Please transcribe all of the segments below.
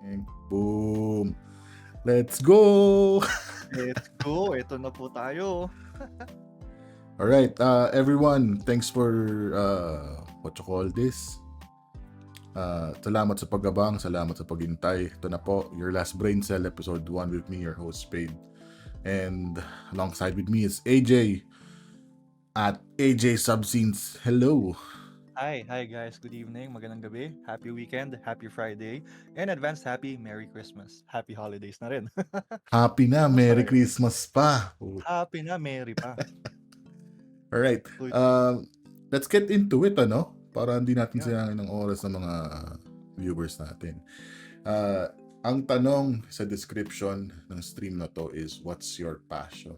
And boom. Let's go! Let's go. Ito na po tayo. Alright, everyone, thanks for what you call this. Salamat sa pag-abang, salamat sa paghintay. Ito na po, your last Braincell episode 1 with me, your host Spade. And alongside with me is AJ at AJ Subscenes. Hello. Hi guys. Good evening. Magandang gabi. Happy weekend. Happy Friday. And advanced happy Merry Christmas. Happy holidays na rin. Happy na, Kumusta Merry kayo? Christmas pa. Happy na, Merry pa. Alright, Uy, let's get into it, ano? Para hindi natin yeah. sayangin ng oras ng mga viewers natin. Ang tanong sa description ng stream na to is, what's your passion?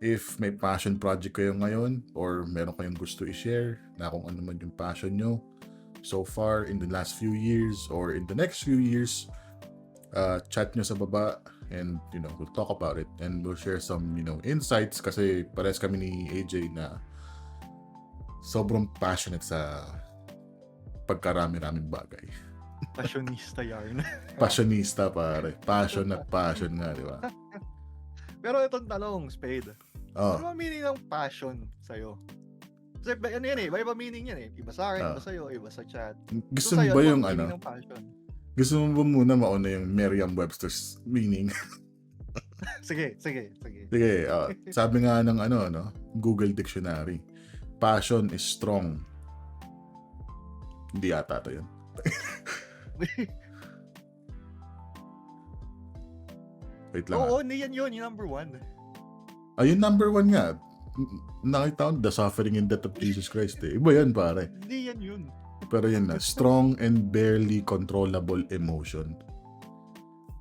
If may passion project kayo ngayon or meron kayong gusto i-share na kung ano man yung passion nyo so far in the last few years or in the next few years, chat nyo sa baba and we'll talk about it and we'll share some insights kasi pares kami ni AJ na sobrang passionate sa pagkarami-raming bagay. Passionista yarn. Passionista pare. Passion at passion nga, di ba? Pero itong tanong, Spade. Oh. Ano ang meaning ng passion sa'yo? Kasi ano yan eh, iba meaning yan eh. Iba sa akin, iba sa'yo, iba sa chat. Gusto So, mo ba sa'yo, yung meaning ng passion? Gusto mo ba muna mauna yung Merriam-Webster's meaning? Sige. Sige, sabi nga ng Google Dictionary, passion is strong. Hindi ata ito yun. Wait lang. Oo, yan yun, yung number 1. Ayun, number 1 nga. Nakita ko, the suffering and death of Jesus Christ eh. Iba yan, pare. Hindi yan yun. Pero yan na, strong and barely controllable emotion.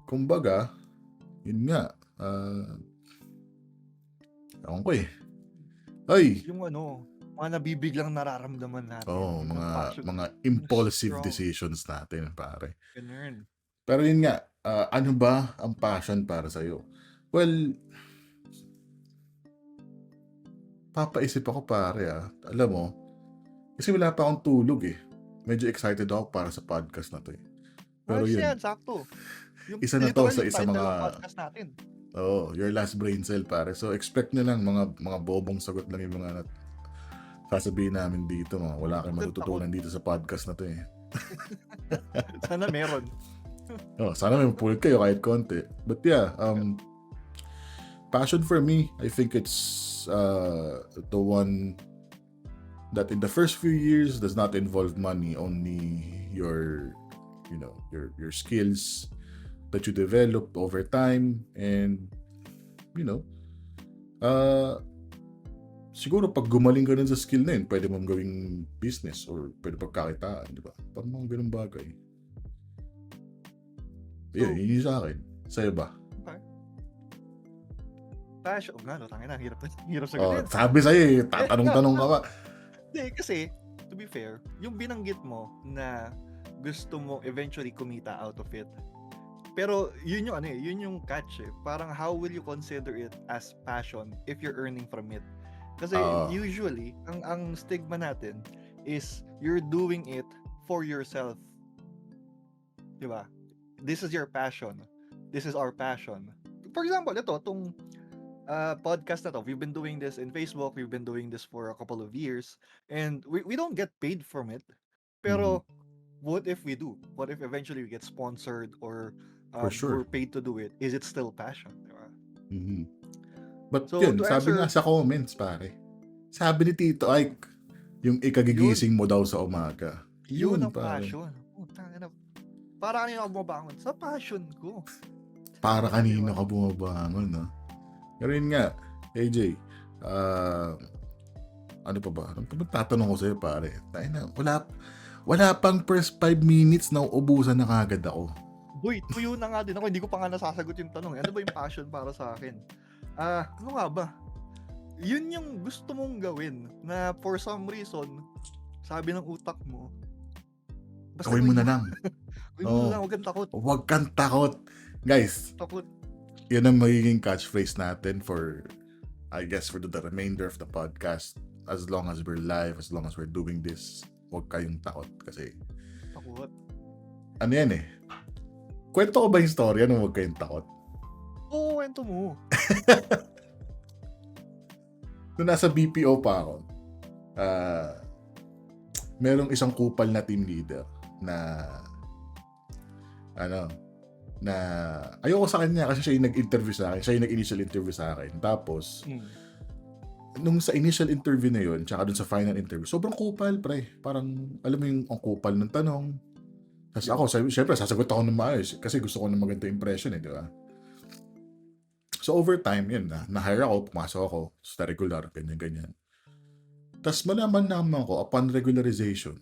Kumbaga, yun nga, ewan ko eh. Ay! Yung mga nabibiglang nararamdaman natin. Oo, mga impulsive decisions natin, pare. Ganun. Pero yun nga, ano ba ang passion para sa'yo? Well, papaisip ako pare Alam mo, kasi wala pa akong tulog eh. Medyo excited ako para sa podcast na to eh. Pero yun. Yan, sakto. Isa na to sa isa mga podcast natin. your last Braincell pare. So expect nyo lang mga bobong sagot lang yung mga sasabihin namin dito. Wala kayong matututunan dito sa podcast na to eh. Sana meron. Sana may mapulot kayo kahit konti. But yeah, passion for me, I think it's the one that in the first few years does not involve money, only your skills that you develop over time and siguro pag gumaling ka rin sa skill na yun, pwede mong gawing business or pwede pagkakitaan, di ba? Parang mga ganung bagay. Yeah, yun yung sa akin. Sa'yo ba? Okay. Passion, tangina, hirap sagutin. Sabi sa'yo eh, tatanong-tanong ka pa. Hindi, kasi, to be fair, yung binanggit mo na gusto mo eventually kumita out of it. Pero yun yung catch eh. Parang how will you consider it as passion if you're earning from it? Kasi usually, ang stigma natin is you're doing it for yourself. Diba? This is your passion. This is our passion. For example, itong podcast na to, we've been doing this in Facebook, we've been doing this for a couple of years, and we don't get paid from it. Pero, what if we do? What if eventually we get sponsored or we're paid to do it? Is it still passion? Diba? Mm-hmm. But so, yun, sabi nga sa comments, pare. Sabi ni Tito Ike, yung ikagigising mo daw sa umaga. Yun ang passion. Para kanina ka bumabangon? Sa passion ko. Para kanina ka bumabangon, no? Pero yun nga, AJ, ano pa ba? Ano pa tatanong ko sa'yo, pare? Wala pang first 5 minutes na ubusan na kagad ako. Boy, tuyo na nga din ako. Hindi ko pa nga nasasagot yung tanong. Ano ba yung passion para sa akin? Ano nga ba? Yun yung gusto mong gawin na for some reason, sabi ng utak mo, basta gawin mo na lang. Huwag kang takot. Huwag kang takot. Guys, takot. Yun ang magiging catchphrase natin for, I guess, for the remainder of the podcast. As long as we're live, as long as we're doing this, huwag kayong takot kasi takot. Ano yan eh? Kwento ko ba yung story? Ano, huwag kayong takot. Oo, kwento mo. Nung nasa BPO pa ako, merong isang kupal na team leader na ano, na ayoko sa kanya kasi siya yung nag-interview sa akin. Siya yung nag-initial interview sa akin. Tapos, nung sa initial interview na yun, tsaka dun sa final interview, sobrang kupal, pre. Parang, alam mo yung ang kupal ng tanong. Tapos ako, syempre, sasagot ako ng maayos kasi gusto ko ng maganda impression, di ba? So, over time, yun na-hire ako, pumasok ako sa regular, ganyan-ganyan. Tapos malaman naman ko, upon regularization,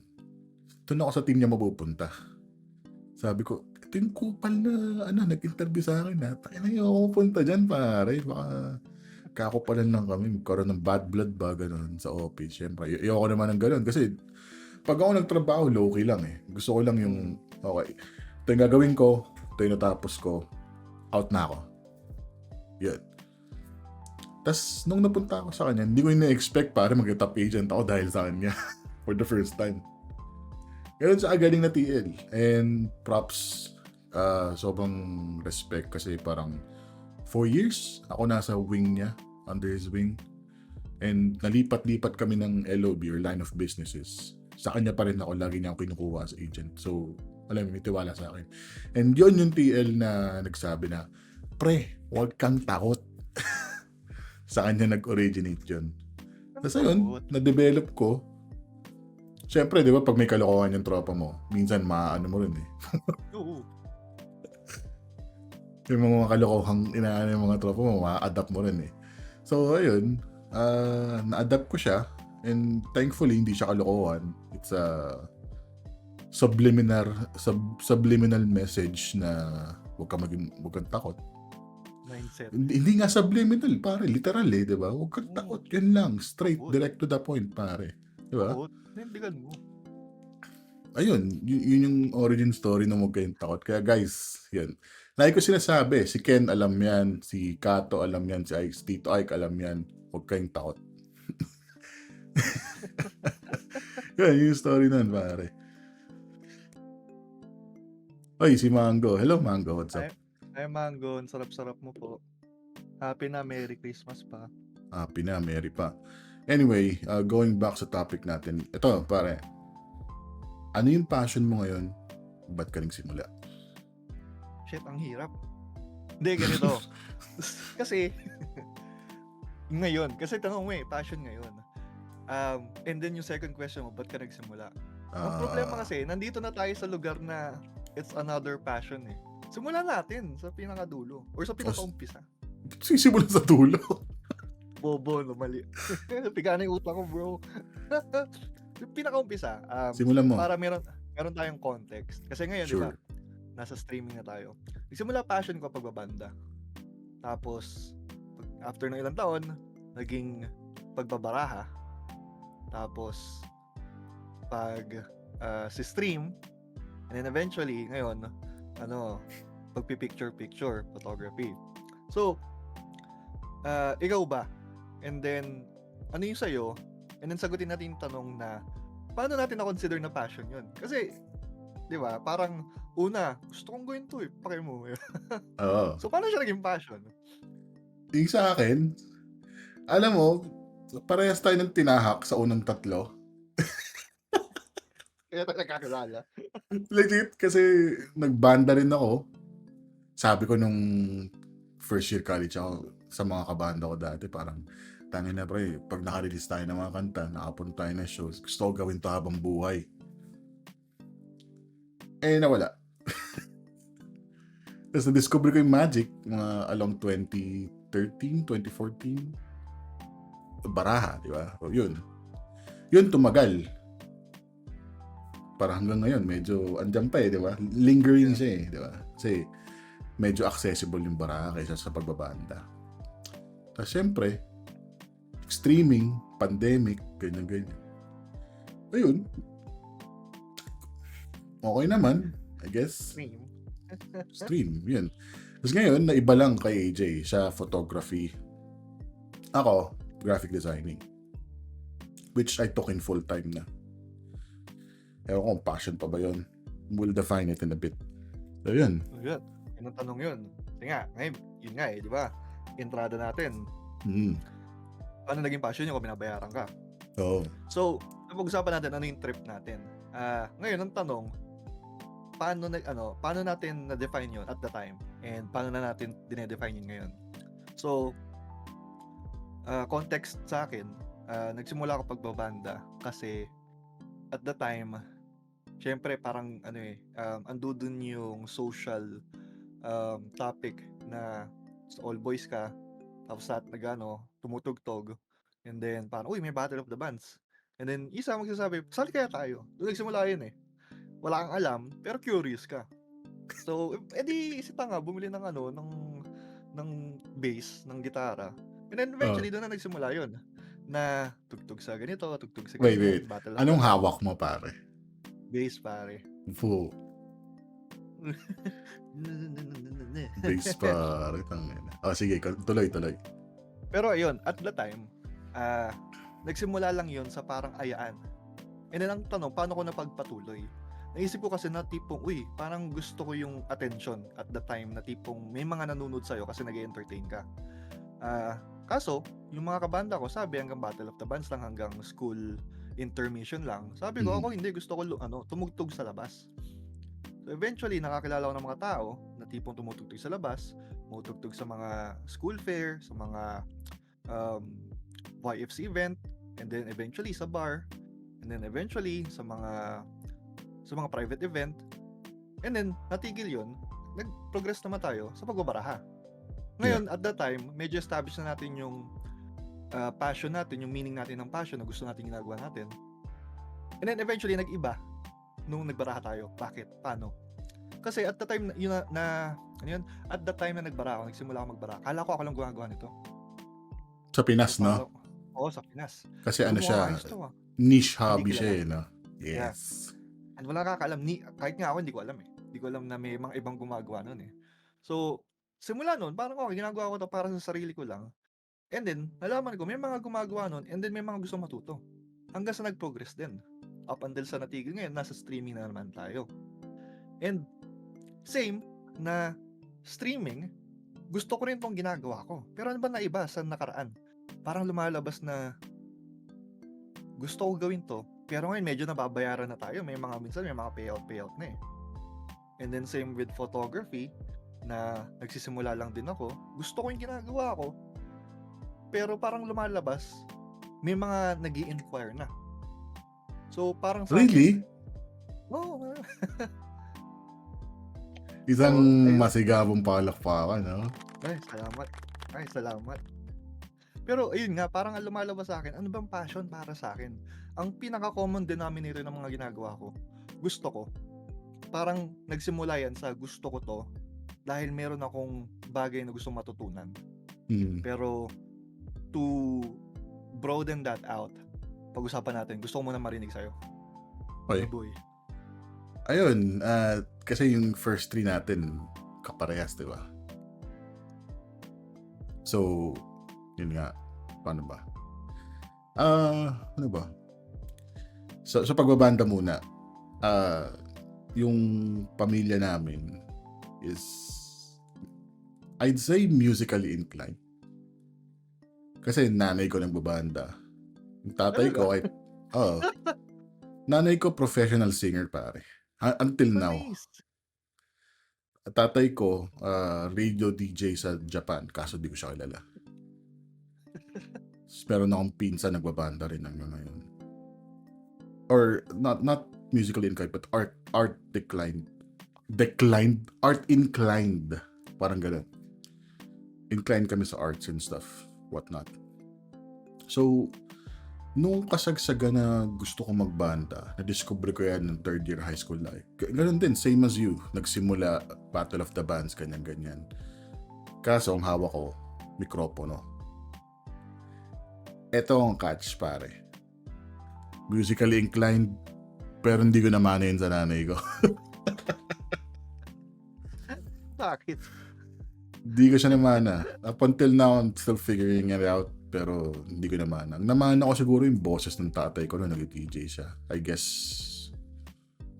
doon ako sa team niya mapupunta. Sabi ko, ito yung kupal na, nag-interview sa akin, ha? Tayo na yung ako pupunta dyan, pare. Baka kakupalan lang kami, magkaroon ng bad blood ba, ganun, sa office. Siyempre, ayoko naman ng ganun. Kasi, pag ako nagtrabaho, low-key lang eh. Gusto ko lang yung, okay, ito yung gagawin ko, ito yung natapos ko, out na ako. Yun. Tapos, nung napunta ako sa kanya, hindi ko yung na-expect para mag-top agent ako dahil sa kanya. For the first time. Ganun siya galing na TL. And props, sobrang respect kasi parang 4 years ako nasa wing niya, under his wing. And nalipat-lipat kami ng LOB or line of businesses. Sa kanya pa rin ako, lagi niya ako kinukuha as agent. So, alam mo, may tiwala sa akin. And yun yung TL na nagsabi na, pre, huwag kang takot. Sa kanya nag-originate yun. Tapos ayun, na-develop ko. Siyempre, di ba, pag may kalokohan yung tropa mo, minsan maano mo rin eh. Oo. Yung mga kalokohang inaano yung mga tropa mo, ma-adapt mo rin eh. So, ayun, na-adapt ko siya. And thankfully, hindi siya kalokohan. It's a subliminal message na huwag kang takot. Mindset. Hindi nga subliminal, pare. Literal eh, di ba? Huwag kang takot. Yan lang. Straight, direct to the point, pare. Di ba? Naindigan mo. Ayun, yun yung origin story ng huwag kayong takot. Kaya guys, yun. Like ko sinasabi, si Ken alam yan, si Kato alam yan, si Tito Ike alam yan. Huwag kayong takot. Yun yung story nun, pare. Oy, si Mango. Hello, Mango. What's up? Ay, Mango. Ang sarap-sarap mo po. Happy na. Merry Christmas pa. Happy na. Merry pa. Anyway, going back sa topic natin. Ito, pare. Ano yung passion mo ngayon? Ba't ka nagsimula? Shit, ang hirap. Hindi, ganito. Kasi, ngayon. Kasi tanong mo passion ngayon. And then yung second question mo, ba't ka nagsimula? Ang problema kasi, nandito na tayo sa lugar na it's another passion eh. Simulan natin sa pinakadulo or sa pinakaumpisa. Sisimula sa dulo. Bobo, no, mali. Pigana yung utak ko, bro. Yung pinakaumpisa, Simulan mo. para meron tayong context. Kasi ngayon, Sure. diba, nasa streaming na tayo. Nagsimula passion ko pagbabanda. Tapos, after ng ilang taon, naging pagbabaraha. Tapos, si stream, and then eventually, ngayon, pagpipicture photography. So, ikaw ba? And then, ano yung sa'yo? And then sagutin natin yung tanong na, paano natin na-consider na passion yun? Kasi, di ba, parang, una, gusto kong gawin to eh, pakay mo. Oo. So, paano siya naging passion? Yung sa akin, alam mo, parehas tayo ng tinahak sa unang tatlo. Kaya tayo nagkakilala. Legit, kasi nagbanda rin ako. Sabi ko nung first year college ako, sa mga kabanda ko dati, parang, tangin na pre, pag naka-release tayo ng mga kanta, nakapunta tayo ng shows, gusto ko gawin to habang buhay. Nawala. Tapos na-discover ko yung magic, mga along 2013, 2014, baraha, di ba? O, yun tumagal. Para hanggang ngayon, medyo andyan pa di ba? Lingering siya di ba? Kasi medyo accessible yung baraha kaysa sa pagbabanda. Tapos syempre, streaming, pandemic, ganyan. Ayun. Okay naman, I guess. Stream, yun. Tapos ngayon, naiba lang kay AJ. Siya, photography. Ako, graphic designing. Which I took in full time na. Ewan ko kung passion pa ba yun. We'll define it in a bit. So, yun. Yun, yun ang tanong yun. Kasi nga, ngayon, yun nga di ba? Entrada natin, paano naging passion yun kung binabayaran ka? Oo. So, napag-usapan natin ano yung trip natin. Ngayon, ang tanong, paano natin na-define yun at the time? And paano na natin dinedefine yun ngayon? So, context sa akin, nagsimula ako pagbabanda kasi at the time, syempre parang ando dun yung social topic na all boys ka, tapos lahat tumutugtog, and then parang, uy, may battle of the bands. And then, isa magsasabi, sali kaya tayo. Doon nagsimula yun eh. Wala kang alam, pero curious ka. So, edi si tanga, bumili ng bass, ng gitara. And then Oh. eventually, doon na nagsimula yun. Na tugtog sa ganito, tugtog sa Wait. ganyan, battle of the Anong bands. hawak mo, pare? Bass, pare. Fu. Bass, pare. Oh, sige, tuloy. Pero ayun, at the time, nagsimula lang yun sa parang ayaan. And then ang tanong, paano ko napagpatuloy? Naisip ko kasi na tipong, uy, parang gusto ko yung attention at the time na tipong may mga nanonood sa'yo kasi nag-entertain ka. Kaso, yung mga kabanda ko, sabi hanggang Battle of the Bands lang, hanggang school intermission lang. Sabi ko, ako hindi, gusto ko tumugtog sa labas. So eventually, nakakilala ko ng mga tao na tipong tumutugtog sa labas, tumutugtog sa mga school fair, sa mga YFC event, and then eventually sa bar, and then eventually sa mga private event. And then natigil yun, nag-progress naman tayo sa pagbabaraha. Ngayon, at that time, medyo established na natin yung passion natin, yung meaning natin ng passion na gusto natin ginagawa natin. And then eventually nag-iba nung nagbaraha tayo. Bakit? Paano? Kasi at the time at the time na nagbara ako, nagsimula ako magbara, kala ko ako lang gumagawa nito. Sa Pinas, no? Oo, sa Pinas. Kasi ano siya, niche hobby siya, no? Yes. And wala kakaalam, kahit nga ako hindi ko alam eh. Hindi ko alam na may mga ibang gumagawa nun eh. So, simula nun, parang okay, ginagawa ko to para sa sarili ko lang. And then, nalaman ko, may mga gumagawa nun, and then may mga gusto matuto. Hanggang sa nag-progress din. Up until sa natigil ngayon, nasa streaming na naman tayo. And, same na streaming, gusto ko rin tong ginagawa ko. Pero ano ba na iba sa nakaraan? Parang lumalabas na gusto ko gawin to, pero ngayon medyo nababayaran na tayo. Minsan may mga payout na eh. And then same with photography, na nagsisimula lang din ako. Gusto ko yung ginagawa ko, pero parang lumalabas, may mga nag-i-inquire na. So parang sa Really? Oo. Isang masigabong palakpakan, no? Ay, salamat. Pero ayun nga, parang ang lumalabas sa akin, ano bang passion para sa akin? Ang pinaka-common denominator ng mga ginagawa ko, gusto ko. Parang nagsimula yan sa gusto ko to dahil meron akong bagay na gustong matutunan. Pero to broaden that out, pag-usapan natin, gusto ko muna marinig sa'yo. Okay. Boy. Ayun, kasi yung first three natin, kaparehas, di ba? So, yun nga, paano ba? Ano ba? So pagbabanda muna, yung pamilya namin is, I'd say musically inclined. Kasi nanay ko nagbabanda. Yung tatay ko ay, nanay ko professional singer, pare. Until now. Tatay ko, radio DJ sa Japan, kaso di ko siya kilala. Meron akong pinsan nagbabanda rin hanggang ngayon. Or not musically inclined, but art declined. Art inclined. Parang ganun. Inclined kami sa arts and stuff, whatnot. So, nung kasagsaga na gusto ko magbanda, na-discover ko yan ng third year high school life. Ganun din, same as you. Nagsimula, Battle of the Bands, ganyan-ganyan. Kaso, ang hawak ko, mikropono. Ito ang catch, pare. Musically inclined, pero hindi ko namana yun sa nanay ko. Bakit? Hindi ko siya namana. Up until now, I'm still figuring it out. Pero hindi ko namana. Ang namana ko siguro yung boses ng tatay ko nung nag-DJ siya. I guess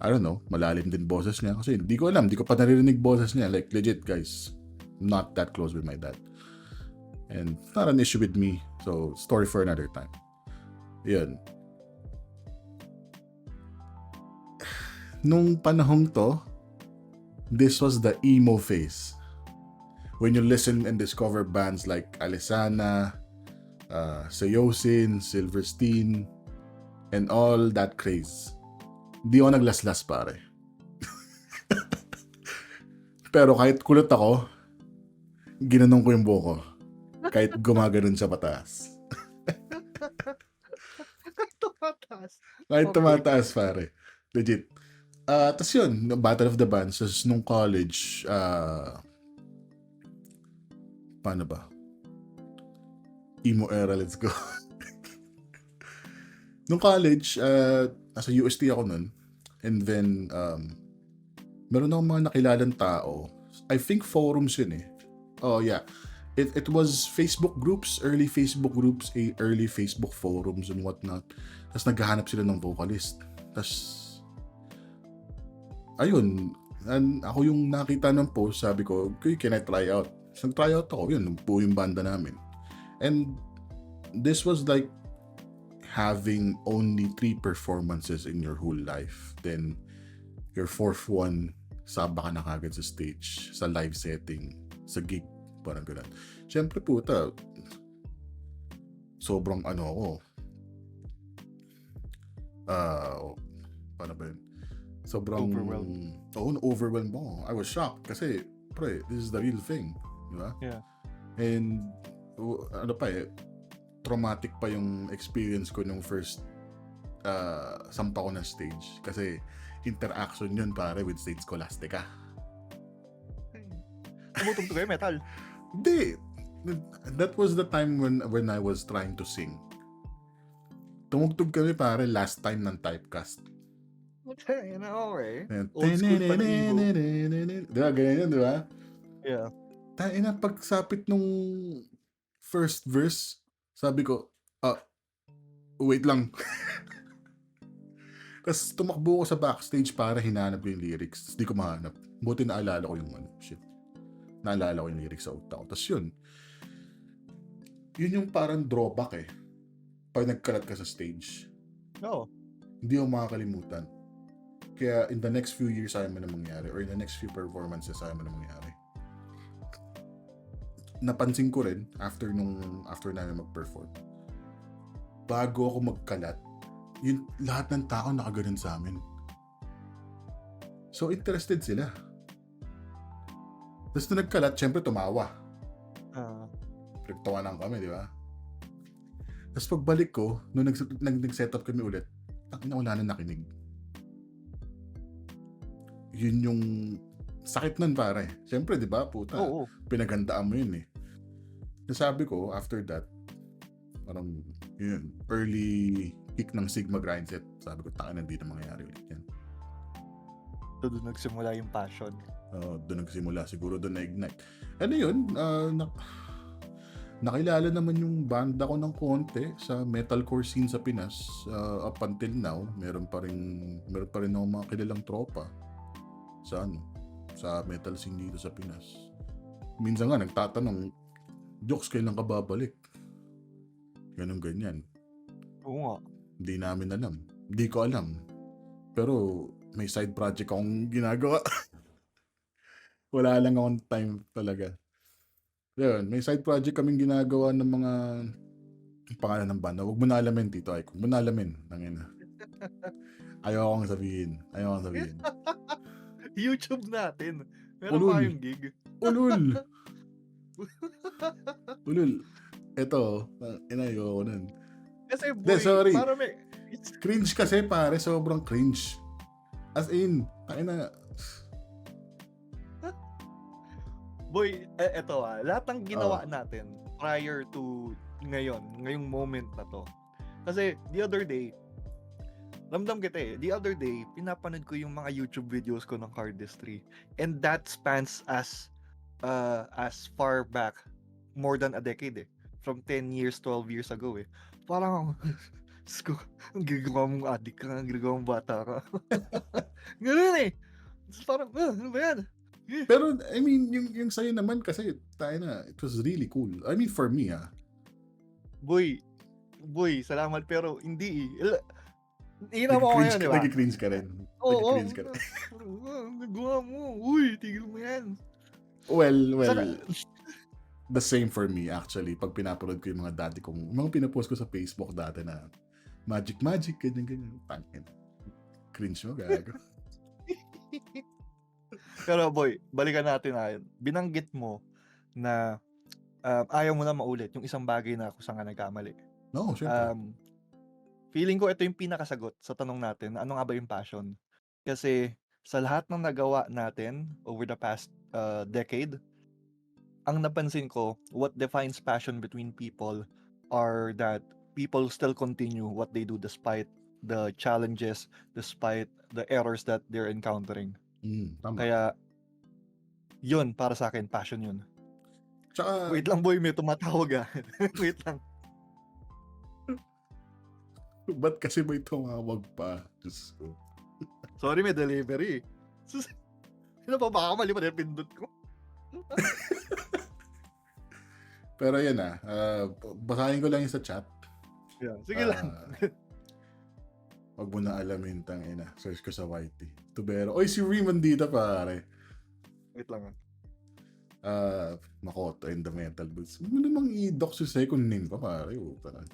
I don't know, malalim din boses niya. Kasi di ko alam, di ko pa naririnig boses niya. Like, legit, guys, I'm not that close with my dad. And it's not an issue with me. So, story for another time. Yun. Nung panahong to, this was the emo phase. When you listen and discover bands like Alesana, Sayosin, Silverstein, and all that craze. Di ako naglaslas, pare. Pero kahit kulot ako, ginanong ko yung buko. Kahit gumaganon sa pataas. Tumataas. Kahit Okay. tumataas, pare. Legit. Tapos yun, Battle of the Bands. Tapos nung college, paano ba? Emo era, let's go. Nung college, nasa UST ako nun. And then, meron akong mga nakilalang tao. I think forums yun eh. Oh, yeah. It was Facebook groups, early Facebook groups, early Facebook forums and whatnot. Tapos naghahanap sila ng vocalist. Tapos, ayun, ako yung nakita ng post, sabi ko, okay, can I try out? So, nag-try out ako, yun, buo yung banda namin. And this was like having only 3 performances in your whole life. Then, your 4th one, saba ka na kagad sa stage, sa live setting, sa gig, parang gano'n. Siyempre puta, sobrang ano ako, paano ba yun? Sobrang overwhelmed ako. I was shocked kasi, pre, this is the real thing. Diba? Yeah. And, ano pa eh, traumatic pa yung experience ko nung first sampa ko ng stage. Kasi, interaction yun pare with stage scholastica. Tumutugtog kayo metal? Hindi. That was the time when I was trying to sing. Tumugtog kami pare last time ng typecast. Okay. Old school pa na Evo. Diba? Ganyan yun, diba? Yeah. Tayo pagsapit nung first verse, sabi ko, wait lang. Tapos tumakbo ko sa backstage para hinanap ko yung lyrics. Tapos di ko mahanap. Buti naalala ko yung naalala ko yung lyrics sa utak ko. Tapos yun yung parang drawback eh. Pag nagkalat ka sa stage. No. Hindi ako makakalimutan. Kaya in the next few years ayaw mo na mangyari or in the next few performances ayaw mo na mangyari. Napansin ko rin after namin mag-perform. Bago ako magkalat, yung lahat ng tao nakaganon sa amin. So interested sila. Tapos na nagkalat, syempre tumawa. Nagtawanan kami, di ba? Tapos pagbalik ko, nung nag-set up kami ulit, wala na nakinig. Yun yung sakit nun pare. Siyempre, di ba, puta, pinaghandaan mo yun eh. Nasabi ko, after that, parang yun, early peak ng Sigma grindset, sabi ko, takin hindi na mangyayari ulit yan. Doon nagsimula yung passion. Doon nagsimula, siguro doon na-ignite. Ano yun, nakilala naman yung banda ko ng konti sa metalcore scene sa Pinas. Up until now, meron pa rin ako mga kilalang tropa sa metal scene dito sa Pinas. Minsan nga nagtatanong, jokes kailan ka babalik? Ganun ganyan. Oo nga. Hindi namin alam. Hindi ko alam. Pero may side project akong ginagawa. Wala lang akong time talaga. Yun, may side project kaming ginagawa ng mga pangalan ng banda. Huwag mo na alamin, Tito Ike. Huwag mo na alamin. Ayaw akong sabihin. YouTube natin. Meron pa yung gig. Ulul. Eto, inayo ko nun. Kasi boy, sorry. para Cringe kasi pare, sobrang cringe. As in, boy, eto lahat ng ginawa natin prior to ngayong moment na to. Kasi the other day, ramdam kita eh. The other day, pinapanood ko yung mga YouTube videos ko ng cardistry. And that spans as far back, more than a decade eh. From 10 years, 12 years ago eh. Parang, Diyos ko, ang ginagawa mong adik ka, ang ginagawa mong bata ka. Gano'n eh. Tapos parang, ano ba yan? Pero, I mean, yung sa'yo naman kasi, tayo na, it was really cool. I mean, for me, Boy, salamat pero hindi eh. Tingnan mo ako ngayon, di ba? Nag-cringe ka rin. Oo, Nag-cringe ka rin. nagawa mo. Uy, tigil mo yan. Well, Saka, the same for me actually. Pag pinapanood ko yung mga dati kong, mga pinapost ko sa Facebook dati na magic, ganyan. Tangin. Cringe mo, gago. pero boy, balikan natin na yun. Binanggit mo na ayaw mo na maulit yung isang bagay na kung saan ka nagkamali. No, syempre. Feeling ko ito yung pinakasagot sa tanong natin, ano nga ba yung passion? Kasi sa lahat ng nagawa natin over the past decade, ang napansin ko, what defines passion between people are that people still continue what they do despite the challenges, despite the errors that they're encountering. Tama. Kaya, yun, para sa akin, passion yun. Tsaka, Wait lang boy, may tumatawag ah. Wait lang. ba't kasi may tumawag pa? Diyos ko. Sorry, may delivery. Sino pa, baka mali pa din pindot ko. Pero yan basahin ko lang yung sa chat. Yeah, sige lang. Wag mo na alamin, tangina. Search ko sa YT. Tubero. Oy, si Raymond dito, pare. Wait lang. Makoto and the Metal Boots. Mo namang i-doc yung second name pa, pare. Parang.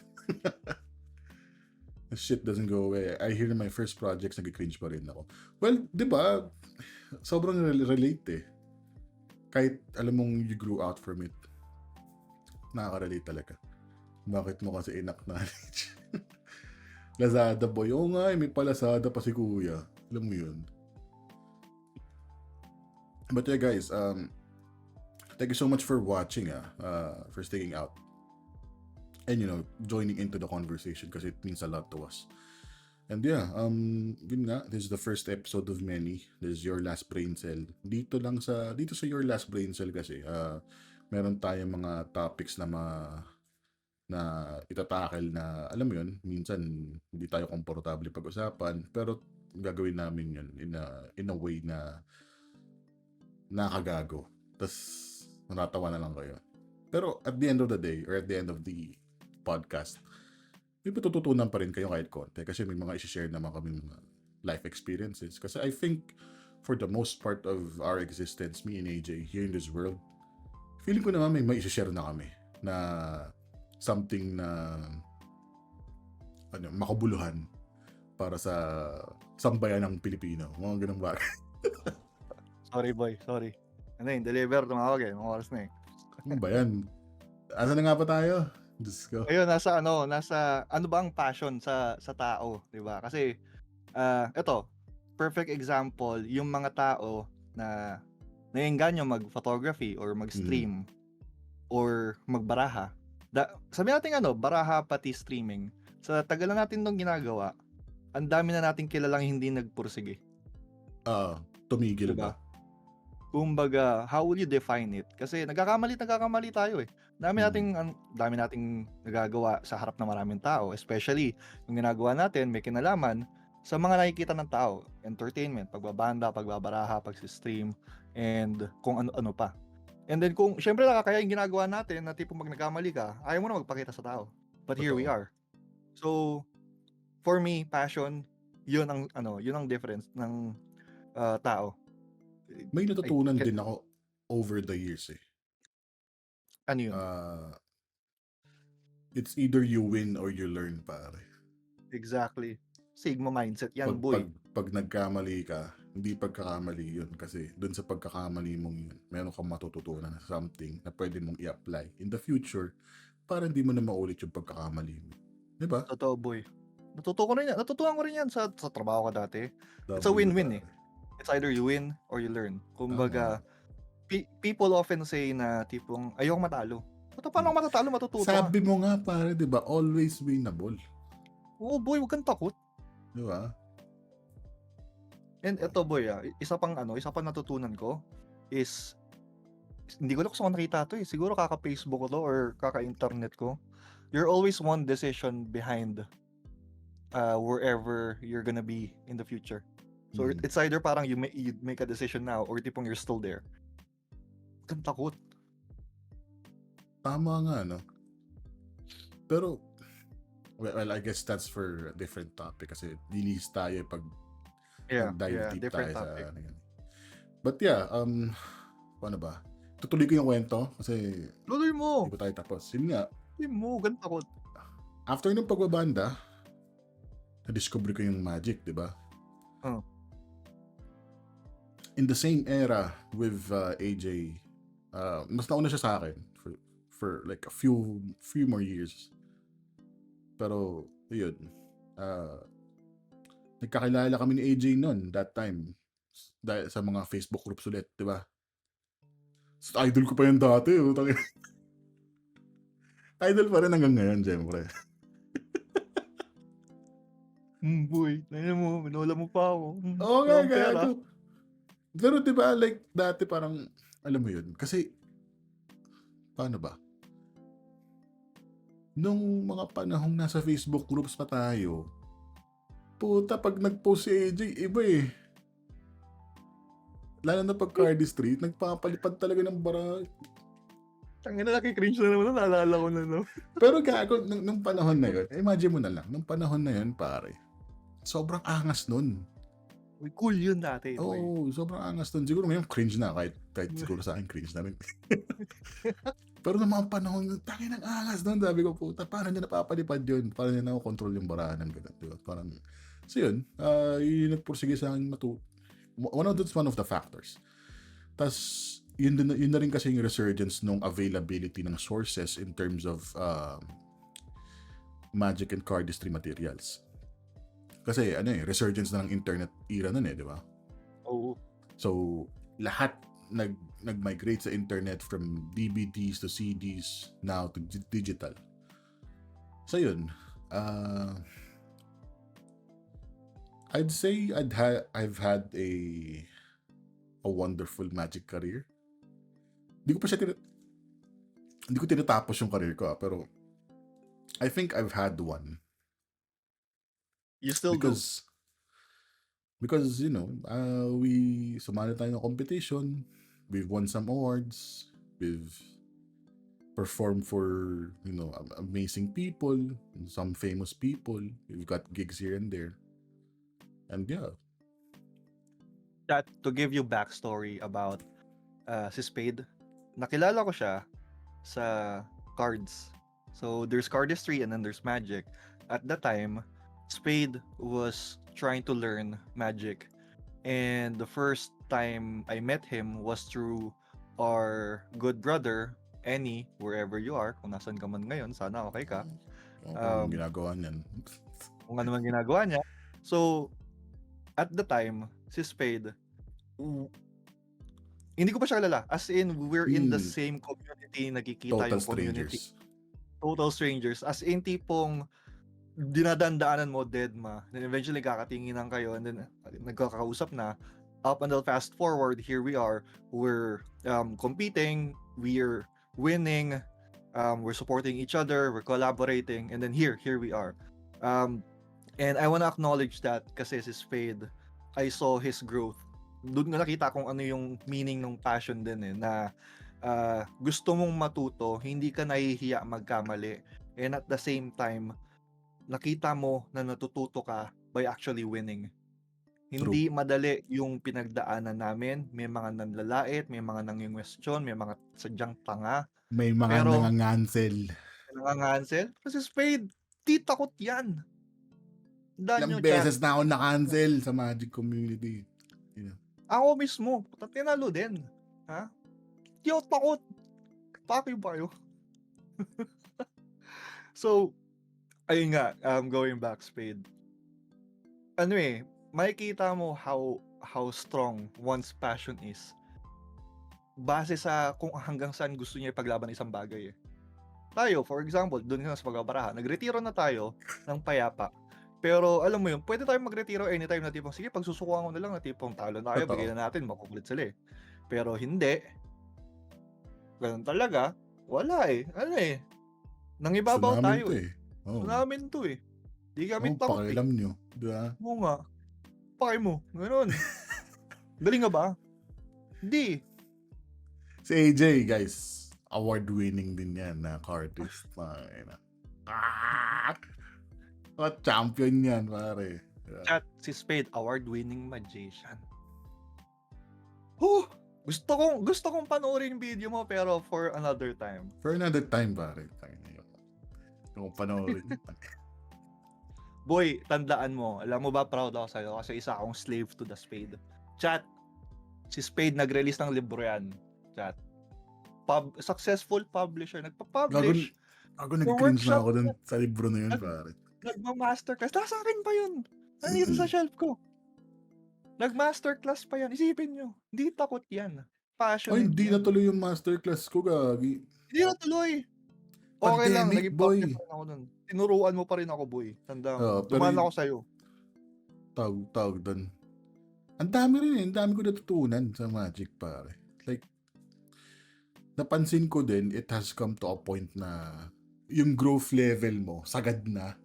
The shit doesn't go away. I hear my first projects, nag-cringe pa rin ako. Well, di ba? Sobrang relate eh. Kahit alam mong you grew out from it. Nakaka-relate talaga. Bakit mo kasi in-acknowledge? Lazada boy. Oo nga, may pa-Lazada pa si kuya. Alam mo yun. But yeah guys, thank you so much for watching, for sticking out. And joining into the conversation kasi it means a lot to us. And yeah, yun nga, this is the first episode of many. This is your last Braincell. Dito sa your last Braincell kasi, meron tayong mga topics na itatakel na, alam mo yun, minsan hindi tayo komportable pag-usapan, pero gagawin namin yun in a way na nakagago. Tapos, natatawa na lang kayo. Pero at the end of the day, or at the end of the podcast, may patututunan pa rin kayo kahit konti kasi may mga isi-share naman kami mga life experiences. Kasi I think for the most part of our existence, me and AJ here in this world, feeling ko naman may isi-share na kami na something na makabuluhan para sa sambayan ng Pilipino. Mga ganun bagay. Sorry boy, sorry. Ano yun, deliver, tumawag eh. Mga oras na eh. Ano ba yan? Asa na nga pa tayo? Diyos ko. Ayun, nasa ano ba ang passion sa tao, 'di ba? Kasi eto, perfect example yung mga tao na naiengganyo mag-photography or mag-stream or magbaraha. Sabi natin baraha pati streaming. Sa tagal na natin 'tong ginagawa, ang dami na nating kilalang hindi nagpursige. Tumigil Diba? ba? Kumbaga, how will you define it? Kasi nagkakamali tayo eh. Dami nating nagagawa sa harap ng maraming tao, especially yung ginagawa natin may kinalaman sa mga nakikita ng tao, entertainment, pagbabanda, pagbabaraha, pagsi-stream, and kung ano-ano pa. And then kung syempre nakakaya yung ginagawa natin na tipong pag nagkamali ka, ayaw mo na magpakita sa tao. But here we Totoo. are. So for me, passion, yun ang difference ng tao. May natutunan din ako over the years eh. Ano yun? It's either you win or you learn, pare. Exactly. Sigma mindset yan, boy. Pag nagkamali ka, hindi pagkakamali yun. Kasi dun sa pagkakamali mong yun, meron kang matututunan na something na pwede mong i-apply in the future para hindi mo na maulit yung pagkakamali mo. Diba? Totoo, boy. Natutunan ko rin yan sa trabaho ko dati. It's a win-win eh. It's either you win or you learn. Kumbaga, people often say na tipong, ayoko matalo. Paano ako matatalo? Matututo ka. Sabi mo nga pare, diba? Always winnable. Oo, boy, huwag kang takot. Diba? And eto, boy, isa pang natutunan ko is, hindi ko lang kung nakita to eh. Siguro kaka-Facebook ko to or kaka-internet ko. You're always one decision behind wherever you're gonna be in the future. So Mm. it's either parang you make a decision now or tipong you're still there. Kang takot. Tama nga, no? Pero, well, I guess that's for a different topic kasi lilis tayo pag nag-dive deep Different tayo topic. sa ano yan. But yeah, paano ba? Tutuloy ko yung kwento kasi Tuloy mo! hindi pa tayo tapos. Yun nga, Tuloy mo, kang takot. after ng pagbabanda, na-discover ko yung magic, di ba? Oh. In the same era with AJ, mas nauna siya sa akin for like a few more years. Pero, yun. Nagkakilala kami ni AJ noon, that time. Dahil sa mga Facebook groups ulit, di ba? Idol ko pa yun dati. Idol pa rin hanggang ngayon, syempre. Boy, tingnan mo, minola mo pa ako. Oo nga, Wala akong pera. gago. Pero di ba, like, dati parang, alam mo yun, kasi, paano ba? Nung mga panahong nasa Facebook groups pa tayo, puta, pag nag-post si AJ, iba eh. Lalo na pag cardistry, nagpapalipad talaga ng bara. Tangina na, cringe na naman, naalala ko na, no? Pero gago, nung panahon na yun, imagine mo na lang, nung panahon na yun, pare, sobrang angas nun. Uy, cool yun dati. Oo, sobrang angas nun. Siguro ngayon cringe na, kahit siguro sa akin cringe na rin. Pero nung mga panahon, tangin ang angas nun. Sabi ko, puta, paano niya napapalipad yun? Paano niya nakokontrol yung barahan ng gano'n? Diba? Parang, so yun, yun nagpursige sa akin that's one of the factors. Tas yun na rin kasi yung resurgence ng availability ng sources in terms of magic and cardistry materials. Kasi resurgence na ng internet era nun di ba? Oo. So, lahat nag-migrate sa internet from DVDs to CDs now to digital. So yun, I'd say I've had a wonderful magic career. Hindi ko tinatapos yung career ko, pero I think I've had one. You still because you know, we sumali tayo ng competition, we've won some awards, we've performed for, you know, amazing people, some famous people, we've got gigs here and there. And yeah. That, to give you backstory about si Spade, nakilala ko siya sa cards. So there's cardistry and then there's magic. At the time, Spade was trying to learn magic. And the first time I met him was through our good brother, Annie, wherever you are, kung nasan ka man ngayon, sana okay ka. Kung ginagawa niyan. Kung ano man ginagawa niya. So, at the time, si Spade, hindi ko pa siya kilala. As in, we're in the same community, nagkikita Total yung community. strangers. Total strangers. As in, tipong dinadandaanan mo, deadma. Then eventually, kakatinginan kayo and then nagkakausap na. Up until fast forward, here we are. We're competing. We're winning. We're supporting each other. We're collaborating. And then here we are. And I want to acknowledge that kasi si Spade, I saw his growth. Doon nga nakita kung ano yung meaning ng passion din na gusto mong matuto, hindi ka nahihiya magkamali. And at the same time, nakita mo na natututo ka by actually winning. Hindi madali yung pinagdaanan namin. May mga nanlalait, may mga nangingwestiyon, may mga sadyang tanga. May mga nangangansel. Kasi Spade, takot yan. Ilang beses na ako na-cancel sa magic community. Yeah. Ako mismo, tinalo din. Ha? Di ako takot. Pakyo ba kayo? So, ayun nga, going back, Spade. Makikita mo how strong one's passion is base sa kung hanggang saan gusto niya ipaglaban isang bagay. Tayo, for example, doon nga sa pagbabaraha, nagretiro na tayo ng payapa. Pero alam mo yun, pwede tayong magretiro anytime na tipong, sige, pagsusukuhan ko na lang na tipong talo na tayo, bigay na natin, makukulit sila Pero hindi. Ganun talaga. Wala Nangibabaw tayo Oh. Namin to Di kami takot eh. Pakialam nyo. Di ba? Oo nga. Pake mo. Ganun. Galing nga ba? Hindi. Si AJ, guys, award-winning din yan na artist. Champion yan, pare. Diba? Chat, si Spade, award-winning magician. Gusto kong panoorin yung video mo pero for another time. For another time, pare. Kung panoorin. Boy, tandaan mo, alam mo ba proud ako sa'yo kasi isa akong slave to the Spade. Chat, si Spade nag-release ng libro yan. Chat. Successful publisher, nagpa-publish. Ako nag-cringe na ako dun sa libro na yun, pare. Nagma-masterclass. Nasa akin pa yun. Nandito sa shelf ko. Nag-masterclass pa yan. Isipin nyo. Hindi takot yan. Passionate Hindi yan. natuloy yung masterclass ko, gagi. Hindi natuloy. Okay lang. Pandemic, Naging boy. pa rin ako nun. Tinuruan mo pa rin ako, boy. Tanda mo. Pero Dumaan ako sa'yo. Tawag doon. Ang dami rin eh. Ang dami ko natutunan sa Magic, pare. Like, napansin ko din, it has come to a point na yung growth level mo, sagad na.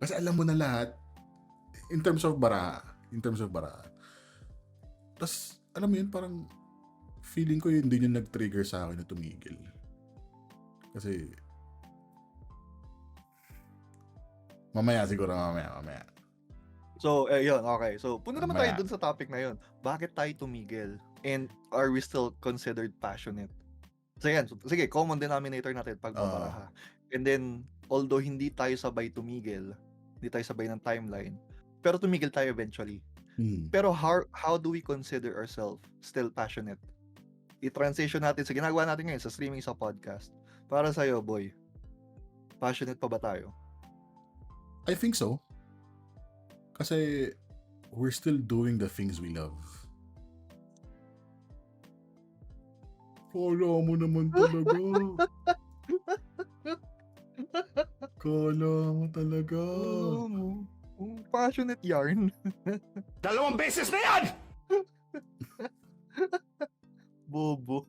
Kasi alam mo na lahat, in terms of bara. Tapos, alam mo yun, parang feeling ko yun din yung nag-trigger sa akin na tumigil. Kasi, mamaya. So, yun, okay. So, punta naman tayo Mamaya. dun sa topic na yun. Bakit tayo tumigil? And are we still considered passionate? So, yan. So, sige, common denominator natin, pagbabaraha. And then, although hindi tayo sabay tumigil, hindi tayo sabay ng timeline, pero tumigil tayo eventually. Pero how do we consider ourselves still passionate? I-transition natin sa ginagawa natin ngayon sa streaming sa podcast. Para sa'yo, boy, passionate pa ba tayo? I think so. Kasi we're still doing the things we love. Kala mo naman talaga. Kala mo talaga. Passionate yarn. 2 beses na yan! Bobo.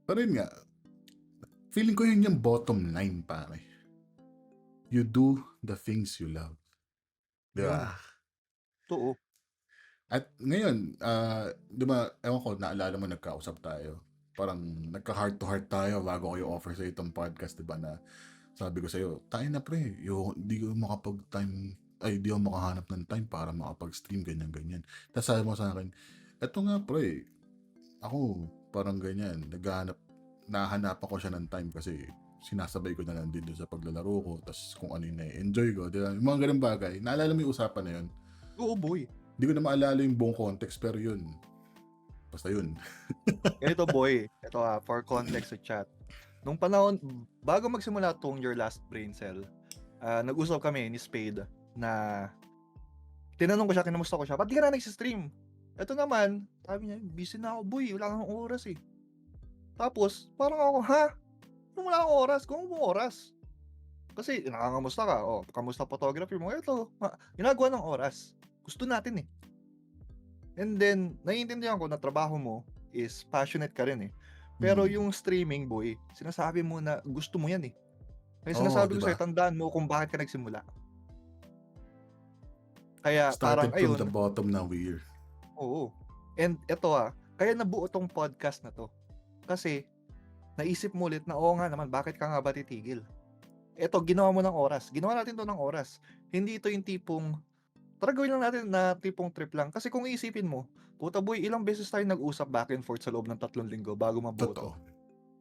Pero yun nga, feeling ko yun yung bottom line, pare. You do the things you love. Diba? Totoo. At ngayon, di ba, ewan ko, naalala mo nagkausap tayo. Parang nagka-heart to heart tayo bago ko i-offer sa itong podcast, di ba, na sabi ko sa'yo, tayo na pre, di ko makahanap ng time para makapag-stream, ganyan. Tapos sabi mo sa akin, eto nga pre, ako parang ganyan, nahahanapan ko siya ng time kasi sinasabay ko na lang din sa paglalaro ko, tapos kung ano yung na-enjoy ko, di ba? Yung mga ganun bagay. Naalala mo yung usapan na yun? Oo, boy. Hindi ko na maalala yung buong context, pero yun. Basta yun. Ganito, boy. Ito for context sa chat. Nung panahon, bago magsimula tong your last Braincell, nag-usap kami ni Spade na tinanong ko siya, kinamusta ko siya, ba't di ka na nagsistream? Ito naman, sabi niya, busy na ako, boy, wala kang oras eh. Tapos, parang ako, Ano wala akong oras? Kung mo oras? Kasi nakamusta ka, kamusta photography mo? Ito, ginagawa ng oras. Gusto natin eh. And then, naiintindihan ko na trabaho mo is passionate ka rin eh. Pero yung streaming, boy, sinasabi mo na gusto mo yan eh. Kaya sinasabi ko sa'yo, tandaan mo kung bakit ka nagsimula. Kaya Started parang ayun. from the bottom now we're. Oo. And ito kaya nabuo tong podcast na to. Kasi, naisip mo ulit na nga naman, bakit ka nga ba titigil? Ito, ginawa mo ng oras. Ginawa natin to ng oras. Hindi ito yung tipong, tara gawin lang natin na tipong trip lang. Kasi kung iisipin mo, puta boy, ilang beses tayo nag-usap back and forth sa loob ng 3 linggo bago mabuo to.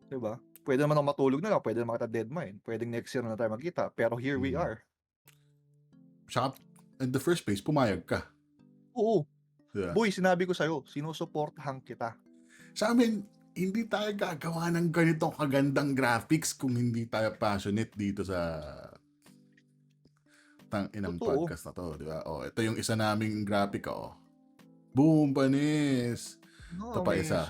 Diba? Pwede naman ako matulog na lang, pwede naman kita dead mind. Pwedeng next year na tayo magkita. Pero here we are. Saka, in the first place, pumayag ka. Oo. Yeah. Boy, sinabi ko sa'yo, sinusuportahan kita. Sa amin, hindi tayo gagawa ng ganitong kagandang graphics kung hindi tayo passionate dito sa inang podcast na to, di ba? Ito yung isa naming graphic, Boom, panis! Ito pa isa.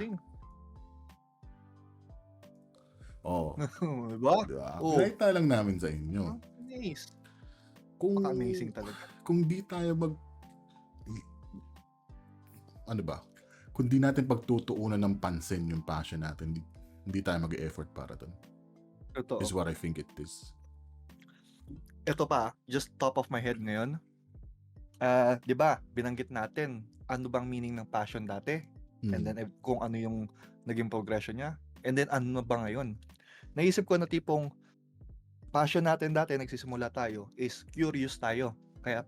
Diba? Nakita lang namin sa inyo. Nice. Kung amazing talaga. Kung di tayo kung di natin pagtutuunan ng pansin yung passion natin, hindi tayo mag-e-effort para doon. Totoo. Is what I think it is. Ito pa, just top of my head ngayon. 'Di ba, binanggit natin ano bang meaning ng passion dati, and then kung ano yung naging progression niya, and then ano na ba ngayon. Naisip ko na tipong passion natin dati nagsisimula tayo is curious tayo, kaya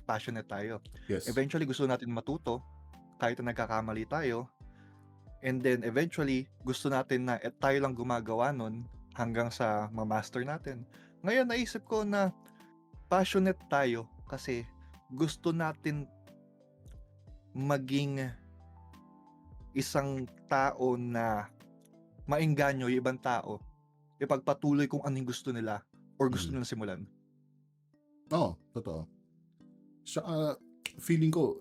passionate tayo. Yes. Eventually gusto natin matuto kahit na nagkakamali tayo, and then eventually gusto natin na tayo lang gumagawa nun hanggang sa ma-master natin. Ngayon naisip ko na passionate tayo kasi gusto natin maging isang tao na maengganyo yung ibang tao, ipagpatuloy kung anong gusto nila or gusto nilang simulan. Oo, totoo. Saka, feeling ko,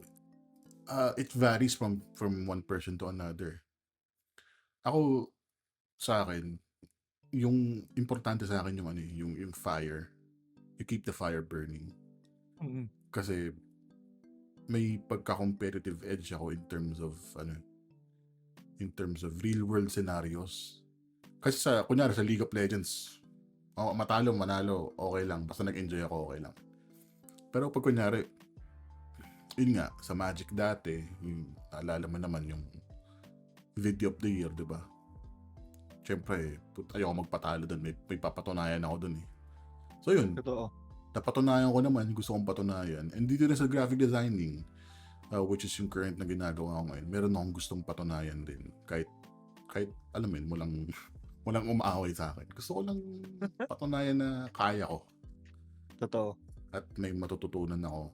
it varies from one person to another. Ako, sa akin, yung importante sa akin yung yung fire. You keep the fire burning. Kasi may pagka-competitive edge ako in terms of real world scenarios. Kasi kunyari sa League of Legends, matalo, manalo, okay lang. Basta nag-enjoy ako, okay lang. Pero pag kunyari, yun nga, sa Magic dati, naalala mo naman yung Video of the Year, di ba? Siyempre, ayoko magpatalo dun. May papatunayan ako dun eh. So yun, Totoo. napatunayan ko naman, gusto kong patunayan. And dito rin sa graphic designing, which is yung current na ginagawa ko ngayon, meron akong gustong patunayan din. Kahit alam mo yun, walang umaaway sa akin. Gusto ko lang patunayan na kaya ko. Totoo. At may matututunan ako.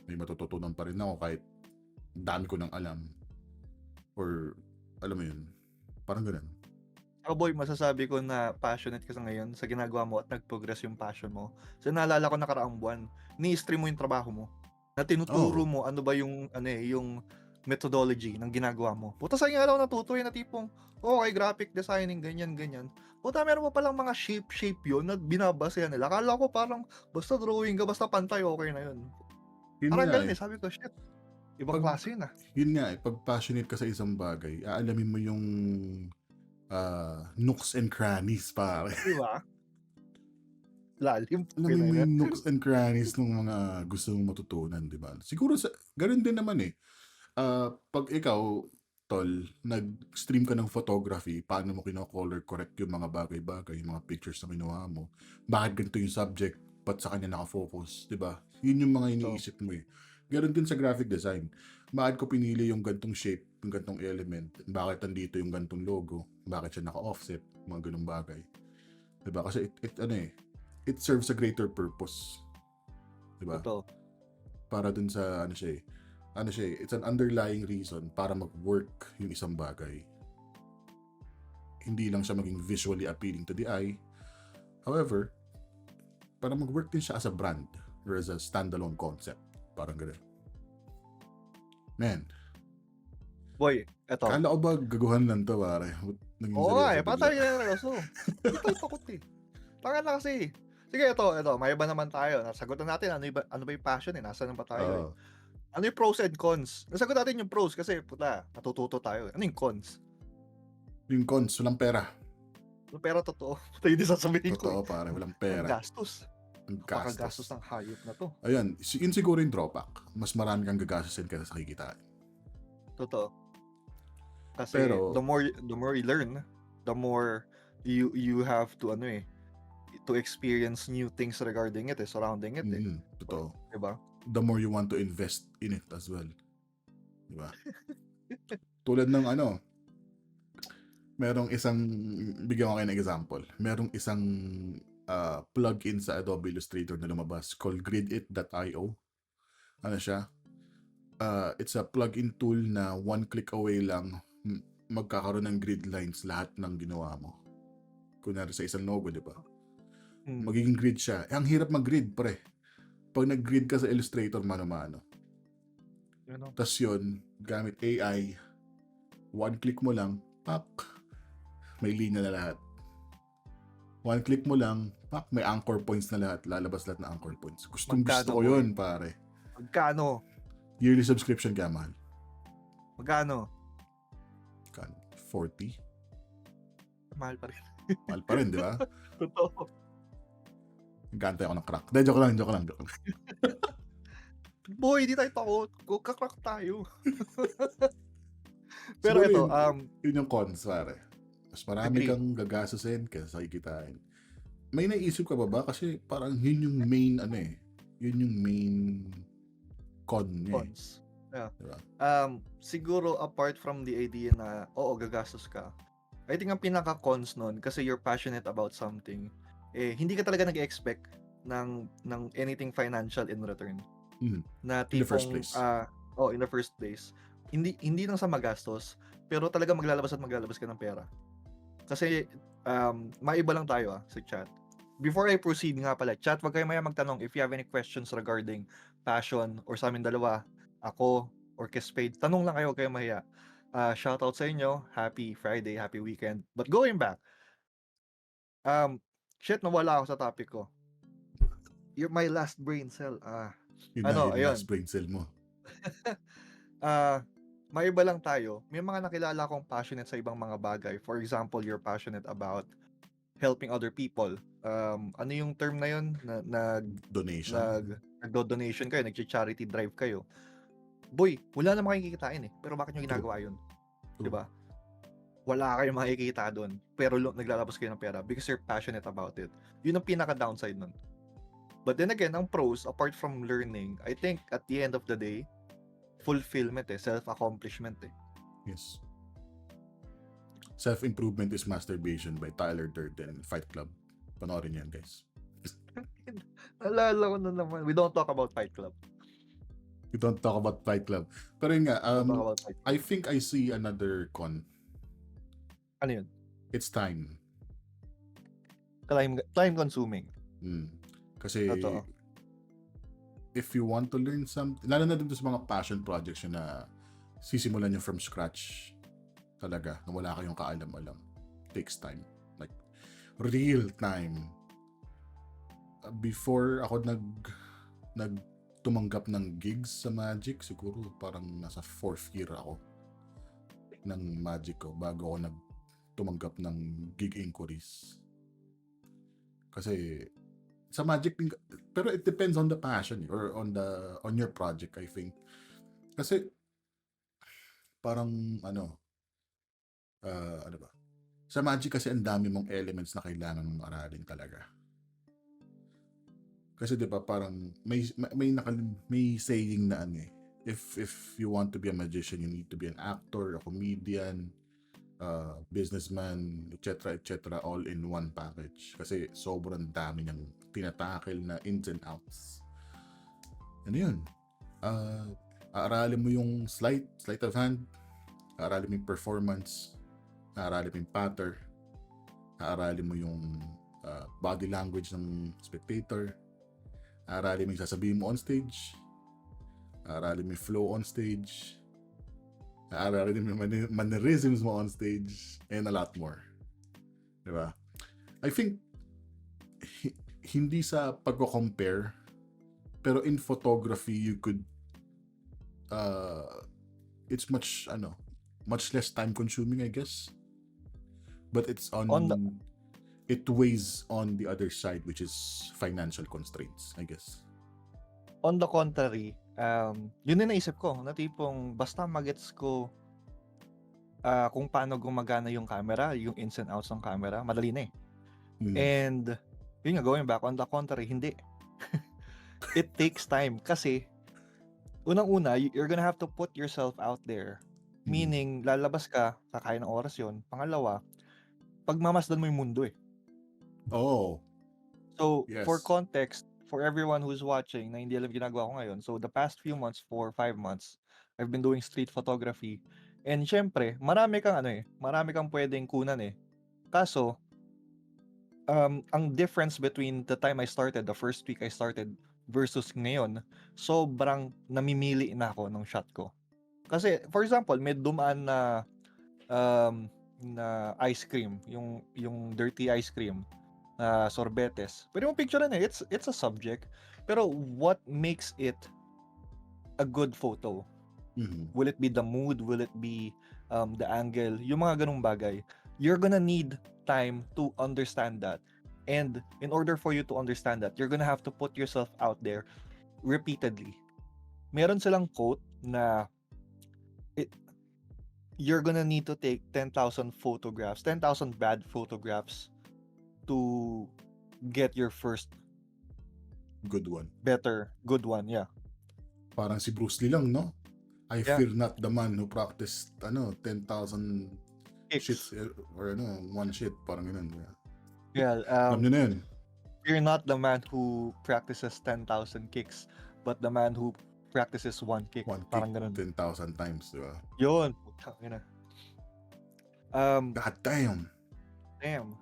May matututunan pa rin ako kahit dami ko nang alam. Or, alam mo yun, parang ganun. Ako boy, masasabi ko na passionate ka sa ngayon sa ginagawa mo at nag-progress yung passion mo. So naalala ko nakaraang buwan, ni-stream mo yung trabaho mo. Na tinuturo mo ano ba yung yung methodology ng ginagawa mo. Puta sa inyo ako natuto na tipong okay, graphic designing, ganyan. Puta meron pa palang mga shape yun na binabasehan nila. Akala ko parang basta drawing ka, basta pantay, okay na yun. Yun Parang nga ganun eh. sabi ko, shit. Ibang klase yun ah. Yun nga eh, pag passionate ka sa isang bagay, aalamin mo yung nooks and crannies, pare. Diba? Lalim. Alamin mo yung nooks and crannies ng mga gusto mong matutunan, di ba? Siguro, ganun din naman eh. Pag ikaw, tol, nag-stream ka ng photography, paano mo kino-color correct yung mga bagay-bagay, yung mga pictures na kinuha mo, bakit ganito yung subject, ba't sa kanya nakafocus, di ba? Yun yung mga iniisip mo eh. Ganun din sa graphic design. Bakit ko pinili yung gantong shape, yung gantong element, bakit nandito yung gantong logo, bakit siya naka-offset, mga ganung bagay. Di ba? Kasi it serves a greater purpose. Di ba? Totoo. Para dun sa it's an underlying reason para mag-work yung isang bagay. Hindi lang siya maging visually appealing to the eye. However, para mag-work din siya as a brand or as a standalone concept. Parang gano'n. Man. Boy, eto. Kala ko ba gaguhan lang to, pare? Oo nga eh, patay na kaso. Ito yung takot eh. Tangan na kasi. Sige, ito, may iba naman tayo. Nasagutan natin ano ba yung passion eh. Nasaan ba tayo eh. Ano yung pros and cons? Nasagot natin yung pros kasi puta, natututo tayo. Ano yung cons? Yung cons, walang pera. Yung pera totoo. Puta yun din sasabihin ko. Totoo pare, walang pera. Ang gastos. Pagkagastos ng hayop na to. Ayan, yun siguro yung drawback. Mas marami kang gagastusin kaysa sa kikitain. Totoo. Kasi pero, the more you learn, the more you have to to experience new things regarding it, surrounding it. Totoo. Diba? The more you want to invest in it as well. Diba? Tulad ng merong isang, bigyan ko kayo ng example. Merong isang plugin sa Adobe Illustrator na lumabas called gridit.io. Ano siya? It's a plugin tool na one click away lang magkakaroon ng grid lines lahat ng ginawa mo. Kunwari sa isang logo, di ba? Magiging grid siya. Ang hirap mag-grid, pre. Pag nag-grid ka sa Illustrator, mano-mano. Tapos yun, gamit AI, one click mo lang, pak, may linya na lahat. One click mo lang, pak, may anchor points na lahat. Lalabas lahat na anchor points. Gusto ko yun, pare. Magkano? Yearly subscription kaya mahal. Magkano? 40? Mahal pa rin. Mahal pa rin, di ba? Totoo. Nag-aantay ako ng crack. Hindi, joke lang. Boy, di tayo takot. Kakrak tayo. Pero Siguro ito, yun yung cons, pare. Mas marami agree. kang gagastusin kaysa sa kikitain. May naisip ka ba? Kasi parang yun yung main, yun yung main con niya eh. Cons. Yeah. Diba? Siguro apart from the idea na, oo, gagastos ka. I think ang pinaka-cons nun, kasi you're passionate about something, hindi ka talaga nag-expect ng anything financial in return. Na In the first tipong, place. in the first place. Hindi lang sa magastos, pero talaga maglalabas ka ng pera. Kasi, maiba lang tayo sa chat. Before I proceed nga pala, chat, wag kayo maya magtanong if you have any questions regarding passion or sa amin dalawa, ako or kay Spade. Tanong lang kayo, wag kayo mahiya. Shoutout sa inyo. Happy Friday, happy weekend. But going back, nawala ako sa topic ko. You're my last brain cell. Yun na, yung ayun. last brain cell mo. Maiba lang tayo. May mga nakilala akong passionate sa ibang mga bagay. For example, you're passionate about helping other people. Ano yung term na yun? Donation. Nagdo-donation kayo, nag-charity drive kayo. Boy, wala namang kikitain pero bakit nyo ginagawa yun? True. Diba? Wala kayong makikita doon, pero naglalabas kayo ng pera because you're passionate about it. Yun ang pinaka-downside nun. But then again, ang pros, apart from learning, I think at the end of the day, fulfillment self-accomplishment Yes. Self-Improvement is Masturbation by Tyler Durden, Fight Club. Panoorin yan, guys. Nalala ko na naman. We don't talk about Fight Club. We don't talk about Fight Club. Pero yun nga, Don't talk about Fight Club. I think I see another con. Ano yun? It's time. Time consuming. Kasi Totoo. if you want to learn something, lalo na dun sa mga passion projects yun na sisimulan nyo from scratch talaga, na wala kayong kaalam-alam. Takes time. Like, real time. Before ako tumanggap ng gigs sa Magic, siguro parang nasa 4th year ako ng Magic ko bago ako tumanggap ng gig inquiries. Kasi sa Magic, pero it depends on the passion or on your project, I think. Kasi parang ano ba? Sa Magic kasi ang dami mong elements na kailangan mong aralin talaga. Kasi 'di ba parang may saying na if you want to be a magician, you need to be an actor, a comedian, businessman, etc. all in one package. Kasi sobrang dami niyang tinatakil na ins and outs. Ano yun? Aaralin mo yung sleight of hand, aaralin mo yung performance, aaralin mo yung pattern, aaralin mo yung body language ng spectator, aaralin mo yung sasabihin mo on stage, aaralin mo yung flow on stage, aaralin mo yung mannerisms mo on stage, and a lot more. Diba? I think hindi sa pagko-compare, pero in photography you could it's much less time consuming, I guess, but it weighs on the other side, which is financial constraints, I guess. On the contrary, yun din naisip ko, na tipong basta magets ko kung paano gumagana yung camera, yung ins and outs ng camera, madali na And yun nga, going back, on the contrary, hindi. It takes time kasi unang-una, you're gonna have to put yourself out there. Meaning, lalabas ka, kakain ng oras yun. Pangalawa, pagmamasdan mo yung mundo Oh. So, Yes. for context, for everyone who's watching na hindi alam ginagawa ko ngayon, so the past few months, 4 or 5 months, I've been doing street photography. And syempre, marami kang pwedeng kunan Kaso, ang difference between the time I started, the first week I started, versus ngayon, sobrang namimili na ako ng shot ko. Kasi, for example, may dumaan na ice cream, yung dirty ice cream, sorbetes. Pwede mong picture it's a subject. Pero what makes it a good photo? Will it be the mood? Will it be the angle? Yung mga ganung bagay. You're gonna need time to understand that. And in order for you to understand that, you're gonna have to put yourself out there repeatedly. Meron silang quote na it, you're gonna need to take 10,000 photographs, 10,000 bad photographs to get your first Good one. good one. Yeah. Parang si Bruce Lee lang, no? I Yeah. fear not the man who practiced 10,000 shits Kicks. or one shit, parang ganun. Yeah. Alam niyo na yun. You're not the man who practices 10,000 kicks, but the man who practices one kick. One kick, Parang ganun. 10,000 times, di ba? Yun. Putang ina. God damn. Damn.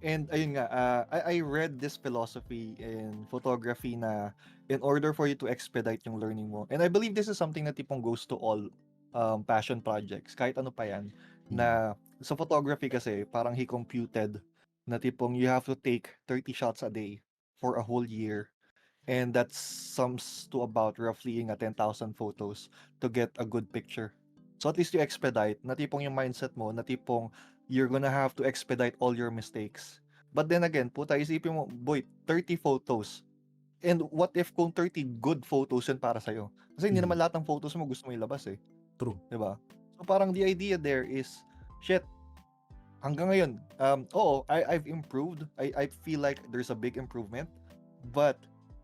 And ayun nga, I read this philosophy in photography na in order for you to expedite yung learning mo. And I believe this is something na tipong goes to all passion projects. Kahit ano pa yan. Na sa photography kasi, parang he computed na tipong you have to take 30 shots a day for a whole year. And that sums to about roughly 10,000 photos to get a good picture. So at least you expedite, na tipong yung mindset mo, na tipong you're gonna have to expedite all your mistakes. But then again, puta, isipin mo, boy, 30 photos. And what if kung 30 good photos yun para sa'yo? Kasi hindi naman lahat ng photos mo gusto mo ilabas eh. True. Diba? So parang the idea there is, shit, hanggang ngayon, I've improved. I feel like there's a big improvement. But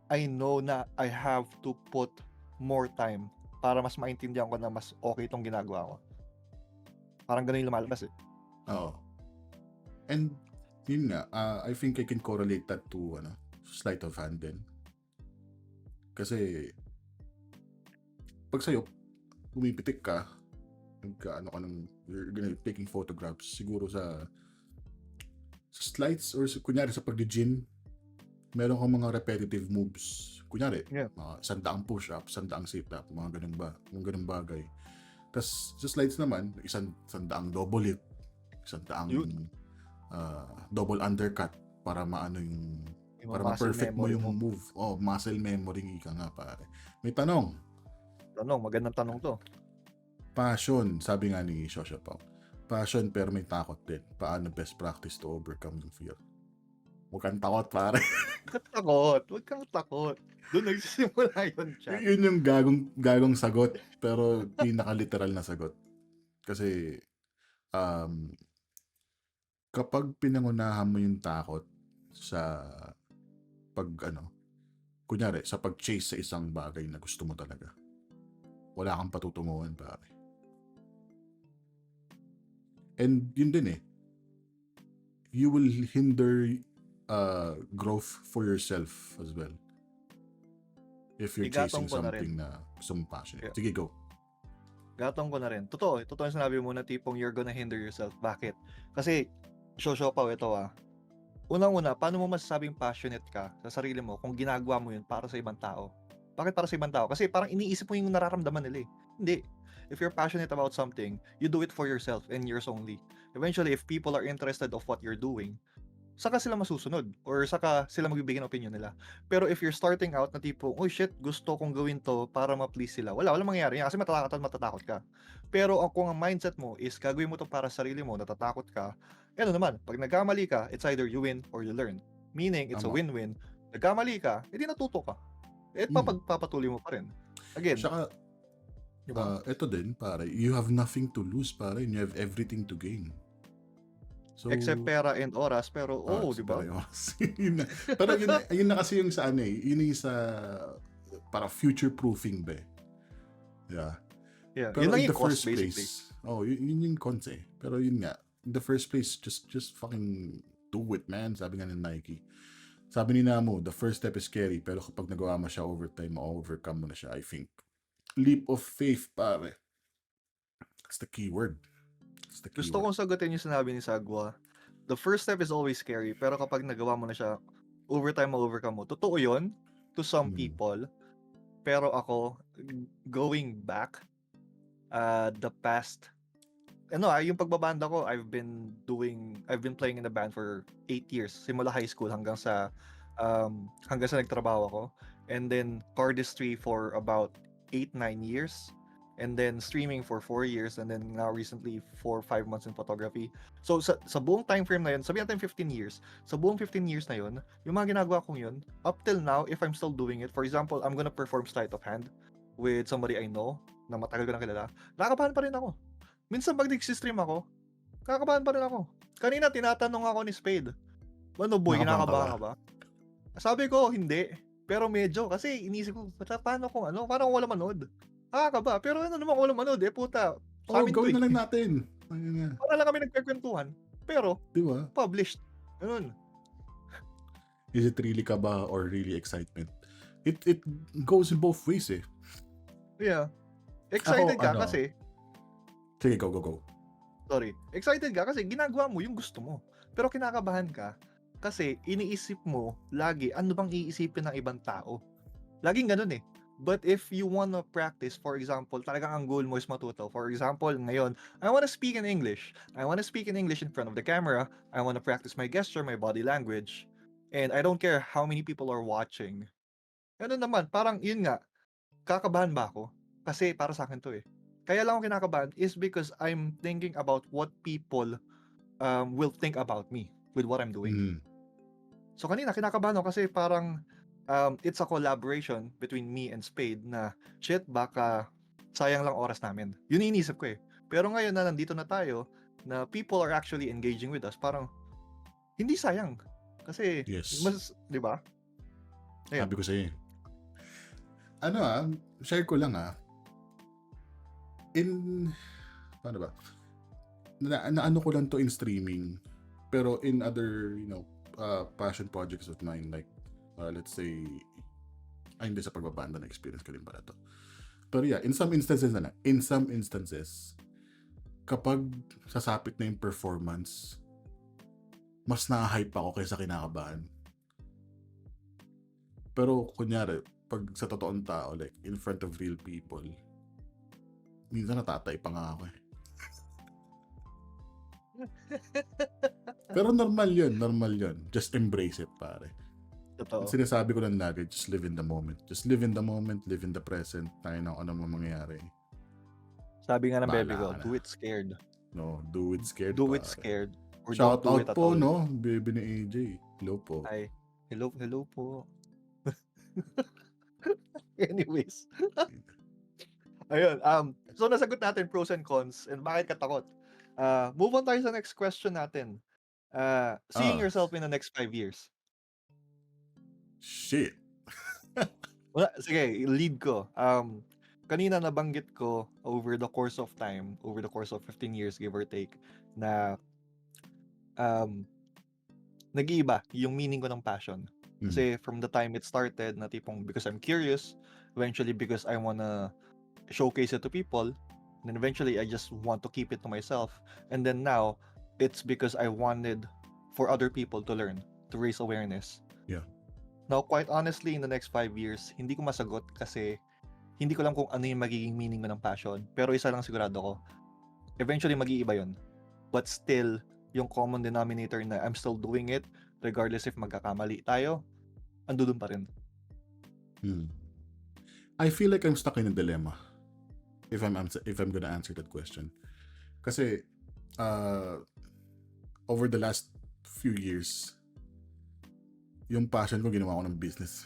I know na I have to put more time para mas maintindihan ko na mas okay itong ginagawa ko. Parang ganun yung lumalabas eh. Oo. And yun nga, I think I can correlate that to sleight of hand din. Kasi pag sa'yo, pumipitik ka, you're gonna be taking photographs, siguro sa slides or kunyari sa pag-gym, meron kang mga repetitive moves. Kunyari, mga 100 push-up, 100 sit-up, mga ganung bagay. Tapos sa slides naman, 100 double lift, 100 double undercut para para ma-perfect mo yung move. Oh, muscle memory ka nga pare. May tanong. Magandang tanong to. Passion, sabi nga ni Shosha Pao. Passion pero may takot din. Paano best practice to overcome yung fear? Huwag kang takot, pare. Huwag kang takot. Doon nagsisimula yun, chat. Yun yung gagong sagot, pero pinaka-literal na sagot. Kasi, kapag pinangunahan mo yung takot sa kunyari, sa pag-chase sa isang bagay na gusto mo talaga, wala kang patutunguhan, pare. And yun din you will hinder growth for yourself as well. If you're chasing something na gusto mong passionate. Sige, go. Gatong ko na rin. Totoo yung sinabi mo na tipong you're gonna hinder yourself. Bakit? Kasi, Pao, ito Unang-una, paano mo masasabing passionate ka sa sarili mo kung ginagawa mo yun para sa ibang tao? Bakit para sa ibang tao? Kasi parang iniisip mo yung nararamdaman nila eh. Hindi. If you're passionate about something, you do it for yourself and yours only. Eventually, if people are interested of what you're doing, saka sila masusunod or saka sila magbibigay ng opinion nila. Pero if you're starting out na tipo, oh shit, gusto kong gawin to para ma-please sila. Walang mangyayari yan kasi matatakot ka. Pero kung ang mindset mo is gagawin mo to para sa sarili mo, natatakot ka, naman, pag nagkamali ka, it's either you win or you learn. Meaning, it's a win-win. Nagkamali ka, edi natuto ka. Papatuloy mo pa rin. Again, saka, ito din, pare, you have nothing to lose, pare, and you have everything to gain. So, except pera and oras, pero di ba? Yun na. Pero yun na kasi yung sa yun yung sa para future proofing ba. Yeah. Pero Yun lang in the yung cost, first place. Yun yung cons Pero yun nga, in the first place, just fucking do it, man. Sabi nga ng Nike. Sabi ni Namo, the first step is scary, pero kapag nagawa mo siya over time, ma-overcome mo na siya, I think. Leap of faith, pare. That's the key word. Gusto kong sagutin yung sinabi ni Sagwa. The first step is always scary, pero kapag nagawa mo na siya, over time ma-overcome mo. Totoo yun to some people. Pero ako, going back, the past, yung pagbabanda ko, I've been playing in a band for 8 years. Simula high school hanggang sa nagtrabaho ako. And then cardistry for about 8-9 years. and then streaming for 4 years, and then now recently 4-5 months in photography. So sa buong time frame na yun, sabihin natin 15 years. Sa buong 15 years na yun, yung mga ginagawa kong yun, up till now, if I'm still doing it, for example, I'm gonna perform sleight of hand with somebody I know, na matagal ko na kilala, nakakabahan pa rin ako. Minsan pag nag-stream ako, kakabahan pa rin ako. Kanina tinatanong ako ni Spade, ano boy, Nakabahan ka kinakabahan ba? ka ba? Sabi ko, hindi. Pero medyo, kasi inisip ko, paano kung ano, parang wala manood. Ba? Pero ano naman kung wala manood, puta. Sa Oh, amin to gawin eh. na lang natin. Ayun nga. Para lang kami nagkakwentuhan. Pero, Di ba? published. Ganun. Is it really kaba or really excitement? It goes in both ways eh. Yeah. Excited Ako, ka ano? kasi, Sige, go. sorry. Excited ka kasi ginagawa mo yung gusto mo. Pero kinakabahan ka kasi iniisip mo lagi ano bang iisipin ng ibang tao. Laging ganun eh. But if you wanna practice, for example, talagang ang goal mo is matuto. For example, ngayon, I wanna speak in English. I wanna speak in English in front of the camera. I wanna practice my gesture, my body language. And I don't care how many people are watching. Ganun naman, parang yun nga, kakabahan ba ako? Kasi para sa akin to eh. Kaya lang ako kinakabahan is because I'm thinking about what people will think about me with what I'm doing. Mm. So kanina kinakabahan ako kasi parang it's a collaboration between me and Spade na shit, baka sayang lang oras namin. Yun yung iniisip ko eh. Pero ngayon na nandito na tayo, na people are actually engaging with us, parang hindi sayang. Kasi Yes. mas, di ba? Ayun. Sabi ko sa'yo eh. Share ko lang paano ba? Ano ko lang to in streaming, pero in other, passion projects of mine, like, let's say, hindi sa pagbabanda na experience ko din pala to. Pero yeah, in some instances, kapag sasapit na yung performance, mas na-hype ako kaysa kinakabahan. Pero kunyari, pag sa totoong tao, like in front of real people, minsan natatay pa nga ako eh. Pero normal yun. Just embrace it, pare. Totoo. Sinasabi ko lang lagi, just live in the moment. Just live in the moment, live in the present. Tayo na kung ano mangyayari. Sabi nga ng Bahala baby ko, ka na. do it scared. No, do it scared, Do pare. it scared. Or Shout don't do out it at po, all. no? Baby ni AJ. Hello po. Ay, hello po. Anyways. Ayun, so nasagot natin pros and cons and bakit katakot. Move on tayo sa next question natin. Seeing yourself in the next 5 years. Shit. Sige, lead ko. Kanina nabanggit ko over the course of time, over the course of 15 years, give or take, na nag-iiba yung meaning ko ng passion. Kasi from the time it started, na tipong because I'm curious, eventually because I wanna showcase it to people, and then eventually I just want to keep it to myself, and then now it's because I wanted for other people to learn, to raise awareness. Yeah. Now, quite honestly, in the next 5 years, hindi ko masagot kasi hindi ko alam kung ano yung magiging meaning mo ng passion. Pero isa lang sigurado ko, eventually mag-iiba yun. But still, yung common denominator na I'm still doing it, regardless if magkakamali tayo, andun pa rin. I feel like I'm stuck in a dilemma if I'm gonna answer that question. Kasi over the last few years, yung passion ko ginawa ko ng business.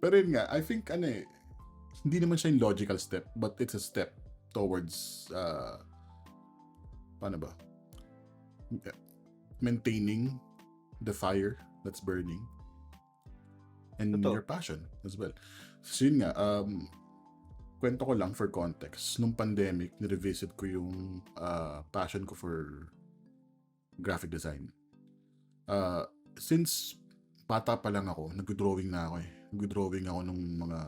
Pero yun nga, I think hindi naman siya yung logical step, but it's a step towards paano ba? Maintaining the fire that's burning and Totoo. your passion as well. So yun nga, kwento ko lang for context. Nung pandemic, nirevisit ko yung passion ko for graphic design. Since bata pa lang ako, nag-drawing na ako eh. Nag-drawing ako ng mga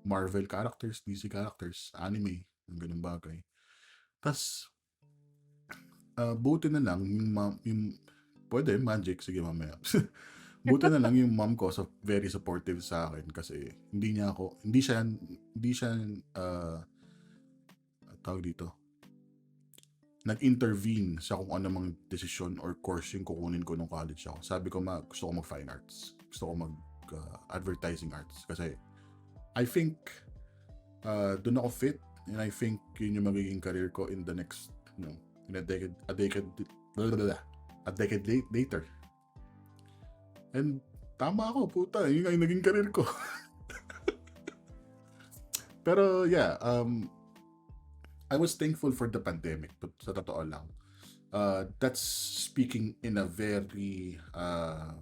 Marvel characters, DC characters, anime, ng ganung bagay. Tas buti na lang yung pwede, magic, sige mamaya. Buti na lang yung mom ko very supportive sa akin kasi hindi siya tawag dito, nag-intervene sa kung ano mang desisyon or course yung kukunin ko nung college ako. Sabi ko, gusto ko mag-fine arts. Gusto ko mag-advertising arts. Kasi I think Doon ako fit, and I think yun yung magiging career ko in the next, in a decade later. And tama ako, puta, yun nga yung naging career ko. Pero yeah, I was thankful for the pandemic, but sa totoo lang. That's speaking in a very, ano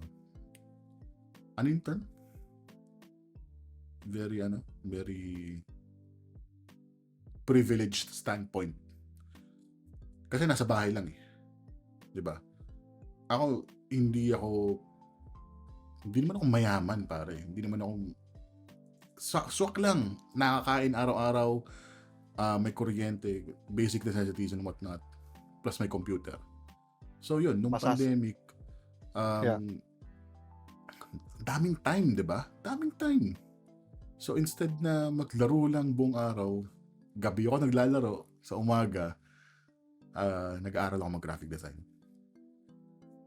yung term? Very privileged standpoint. Kasi nasa bahay lang eh. 'Di ba? Hindi naman ako mayaman, pare. Hindi naman ako swak lang. Nakakain araw-araw, may kuryente, basic necessities and whatnot. Plus may computer. So yun, nung Masas. pandemic, Yeah. daming time, 'di ba? Daming time. So instead na maglaro lang buong araw, gabi ako naglalaro, sa umaga, nag-aaral ako mag-graphic design.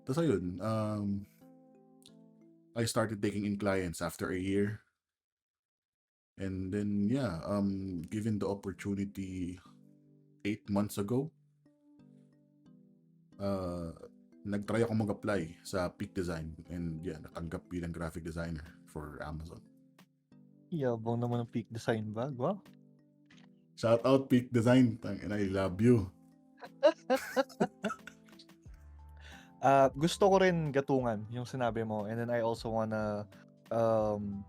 Tapos ayun, I started taking in clients after a year. And then, yeah, given the opportunity 8 months ago, nag-try ako mag-apply sa Peak Design. And yeah, natanggap bilang graphic designer for Amazon. Yabang naman ng peak design bag. Wow. Shout out Peak Design, and I love you. Gusto ko rin gatungan yung sinabi mo, and then I also wanna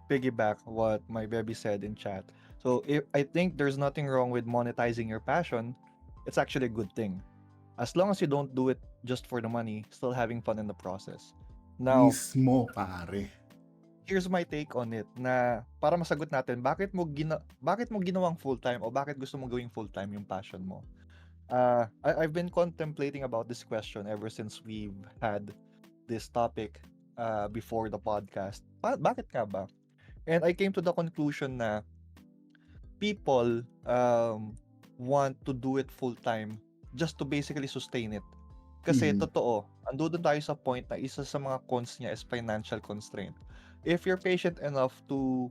piggyback what my baby said in chat. So I think there's nothing wrong with monetizing your passion. It's actually a good thing. As long as you don't do it just for the money, still having fun in the process. Now, Mismo, pare. here's my take on it na para masagot natin bakit mo ginawang full-time o bakit gusto mo gawing full-time yung passion mo. I've been contemplating about this question ever since we've had this topic before the podcast. Bakit nga ba? And I came to the conclusion na people want to do it full-time just to basically sustain it. Kasi totoo, andun tayo sa point na isa sa mga cons niya is financial constraint. If you're patient enough to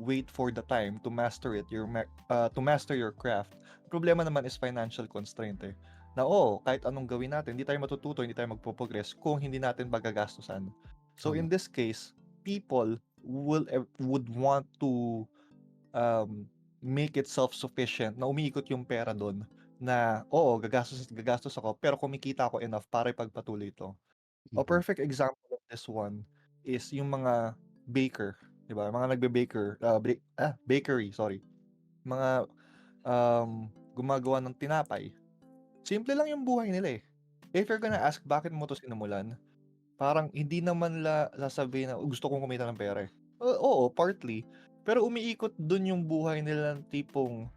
wait for the time to master it, to master your craft, problema naman is financial constraint eh. Na kahit anong gawin natin, hindi tayo matututo, hindi tayo magpo-progress kung hindi natin bagagastusan. So in this case, people would want to make it self-sufficient na umiikot yung pera doon na gagastos ako pero kumikita ako enough para ipagpatuloy ito. A perfect example of this one is yung mga baker, 'di ba? Mga nagbe-baker, bakery, sorry. Mga gumagawa ng tinapay. Simple lang yung buhay nila eh. If you're gonna ask bakit mo to sinimulan, parang hindi naman sasabihin na gusto kong kumita ng pera eh. Oo, partly. Pero umiikot dun yung buhay nila ng tipong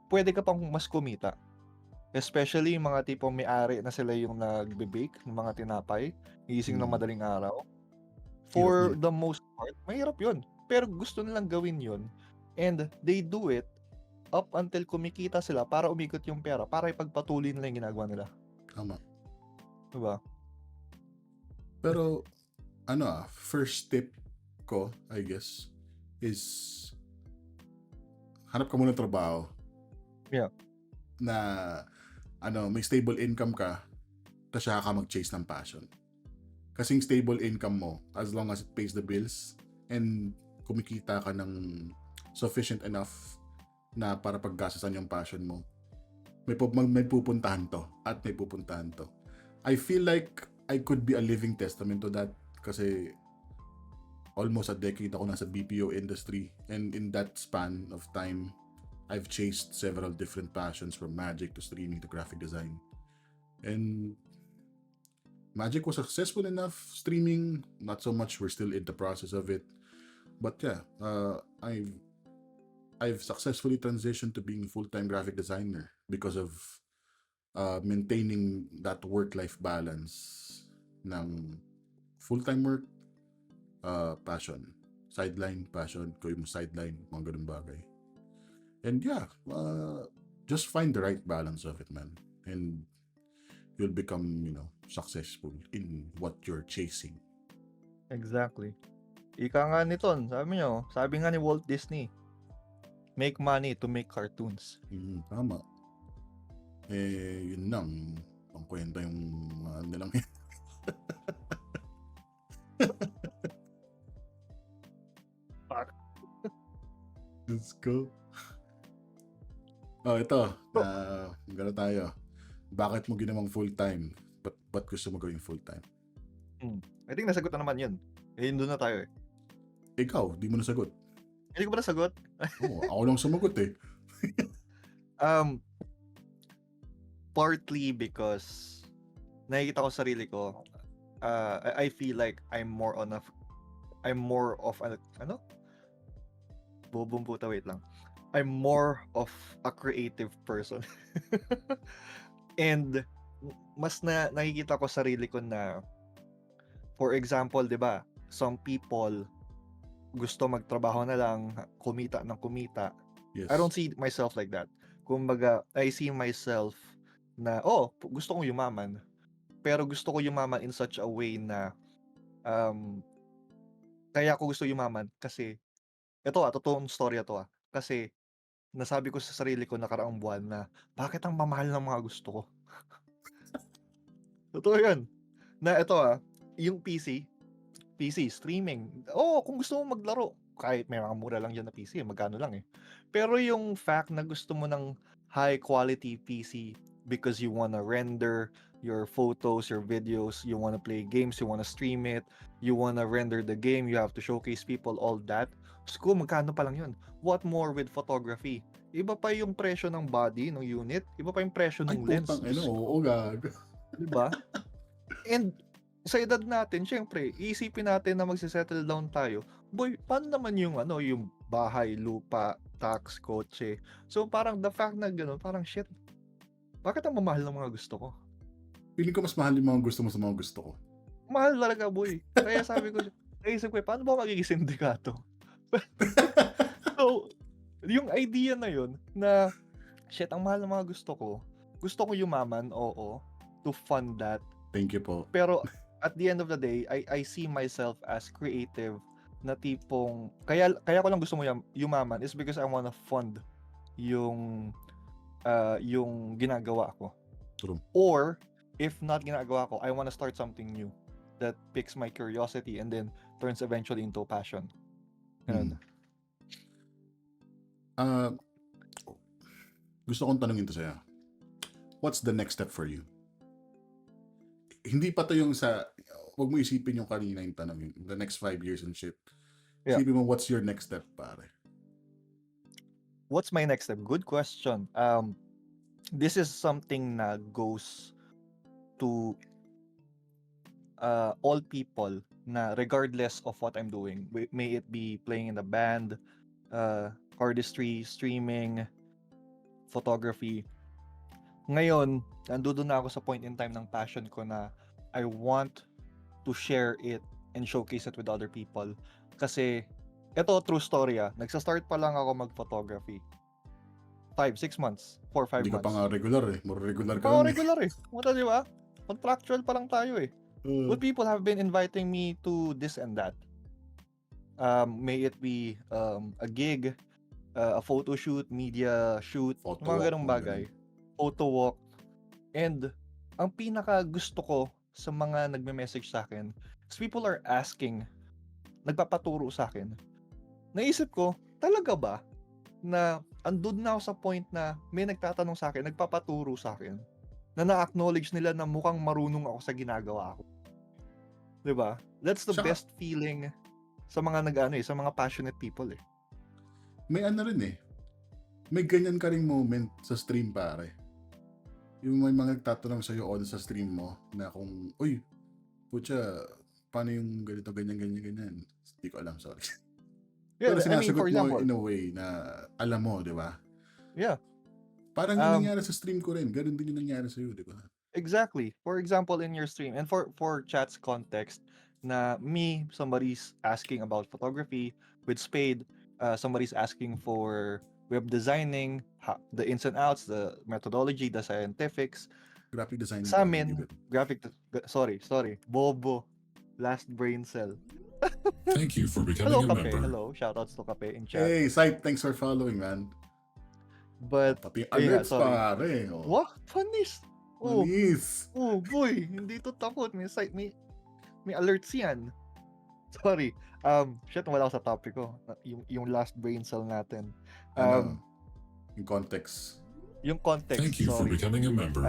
pwede ka pang mas kumita. Especially yung mga tipong may-ari na sila yung nagbe-bake ng mga tinapay, gising ng madaling araw. For the most part, mahirap yun. Pero gusto nilang gawin yun. And they do it up until kumikita sila para umikot yung pera, para ipagpatuloy nila yung ginagawa nila. Tama. Diba? Pero, first tip ko, I guess, is hanap ka muna ng trabaho. Yeah. Na, may stable income ka, tapos saka ka mag-chase ng passion. Kasing stable income mo, as long as it pays the bills, and kumikita ka ng sufficient enough na para paggastusan yung passion mo, may pupuntahan to, at may pupuntahan to. I feel like I could be a living testament to that kasi almost a decade ako nasa BPO industry, and in that span of time, I've chased several different passions from magic to streaming to graphic design. And magic was successful enough, streaming, not so much, we're still in the process of it. But yeah, I've successfully transitioned to being a full-time graphic designer because of maintaining that work-life balance ng full-time work, passion, sideline, passion, gawin mo sideline, mga ganun bagay. And yeah, just find the right balance of it, man. And you'll become, successful in what you're chasing. Exactly. Ika nga niton, sabi nga ni Walt Disney, make money to make cartoons. Tama. Yun lang. Pangkwenta yung nilang yun. Let's go. Ito. Gano'n tayo. Bakit mo ginawang full-time? Ba't gusto mo gawing full-time? I think nasagot na naman yun. Yun doon na tayo eh. Ikaw, di mo nasagot. Hindi ko ba nasagot? Ako lang sumagot eh. Partly because nakikita ko sarili ko, I feel like I'm more of a, ano? Bobong puta, wait lang. I'm more of a creative person. And mas nakikita ko sarili ko na, for example, 'di ba? Some people gusto magtrabaho na lang, kumita ng kumita. Yes. I don't see myself like that. Kumbaga, I see myself na, gusto kong yumaman. Pero gusto ko yumaman in such a way na, kaya ako gusto yumaman kasi, totoong storya to kasi, nasabi ko sa sarili ko nakaraang buwan na, bakit ang mamahal ng mga gusto ko? Totoo yun. Na yung PC, streaming. Kung gusto mo maglaro, kahit may mga mura lang yan na PC, magkano lang eh. Pero yung fact na gusto mo ng high quality PC because you wanna render your photos, your videos, you wanna play games, you wanna stream it, you wanna render the game, you have to showcase people, all that. Sko, magkano pa lang yun? What more with photography? Iba pa yung presyo ng body, ng unit, iba pa yung presyo ng lens. Oo, gag. Diba? And sa edad natin, syempre, iisipin natin na magse-settle down tayo. Boy, paano naman yung yung bahay, lupa, tax, kotse? So parang the fact na gano'n, parang shit. Bakit ang mamahal ng mga gusto ko? Feeling ko mas mahal yung mga gusto mo sa mga gusto ko. Mahal talaga, boy. Kaya sabi ko, naisip ko, paano ba magiging sindikato? So, yung idea na yun, na shit, ang mahal ng mga gusto ko yumaman, oo, to fund that. Thank you po. Pero at the end of the day, I see myself as creative na tipong, kaya ko lang gusto mo yumaman is because I wanna fund yung ginagawa ko. True. Or, if not ginagawa ko, I wanna start something new that piques my curiosity and then turns eventually into passion. Ganun. Gusto kong tanungin to sa'yo. What's the next step for you? Hindi pa to yung wag mo isipin yung kanina yung tanong, the next 5 years and shit. Yeah. Isipin mo, what's your next step, pare? What's my next step? Good question. This is something na goes to all people na regardless of what I'm doing. May it be playing in a band, artistry, streaming, photography. Ngayon, nandoon na ako sa point in time ng passion ko na I want to share it and showcase it with other people. Kasi, true story Nagsa-start pa lang ako mag-photography. 5-6 months. 4-5 months. Hindi ka pa nga regular eh. More regular ka lang. Regular eh. Muta, di ba? Contractual pa lang tayo eh. But people have been inviting me to this and that. May it be a gig, a photo shoot, media shoot, mga ganong bagay. Photo walk. And ang pinaka gusto ko sa mga nagme-message sa akin is people are asking, nagpapaturo sa akin. Naisip ko, talaga ba na andun na ako sa point na may nagtatanong sa akin, nagpapaturo sa akin, na na-acknowledge nila na mukhang marunong ako sa ginagawa ko. 'Di ba? That's the best feeling sa mga sa mga passionate people eh. May rin eh. May ganyan ka ring moment sa stream, pare. Yung may mga nagtatanong sa'yo on sa stream mo na kung, uy, putya, paano yung ganito, ganyan. Hindi ko alam, sorry. Yeah, pero sinasagot for example, mo in a way na alam mo, di ba? Yeah. Parang yung nangyari sa stream ko rin. Ganun din yung nangyari sa'yo, di ba? Exactly. For example, in your stream, and for chat's context, na somebody's asking about photography with Spade, somebody's asking for web designing, the ins and outs, the methodology, the scientifics. Graphic design. Sa amin, sorry, Bobo, last Braincell. Thank you for Hello, becoming a Kape. member. Hello. Shoutouts to Kape in chat. Hey, Sight, thanks for following, man. But, Pati yung ayun nga, alerts, sorry. pare. Oh. What? Panis? Oh, Manis. oh boy. Hindi to takot. May alerts yan. Sorry. Shit, wala ako sa topic ko. Yung last Braincell natin. Ano? Yung context. Yung context, Thank you for sorry. becoming a member.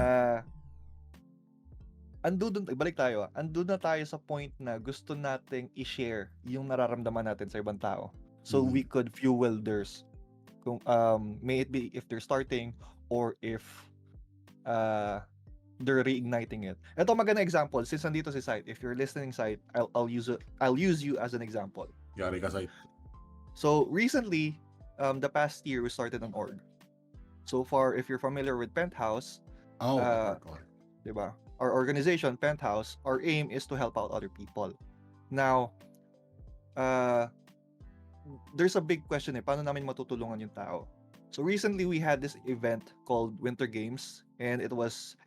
Balik tayo. Andun na tayo sa point na gusto nating i-share yung nararamdaman natin sa ibang tao. So we could fuel theirs. Kung may it be if they're starting or if they're reigniting it. Ito magandang example since nandito si Sight. If you're listening, Sight, I'll use you as an example. Yari ka, Sight. So recently, the past year we started an org. So far, if you're familiar with Penthouse, Oh, diba? Our organization, Penthouse, our aim is to help out other people. Now, there's a big question paano namin matutulungan yung tao? So recently we had this event called Winter Games and it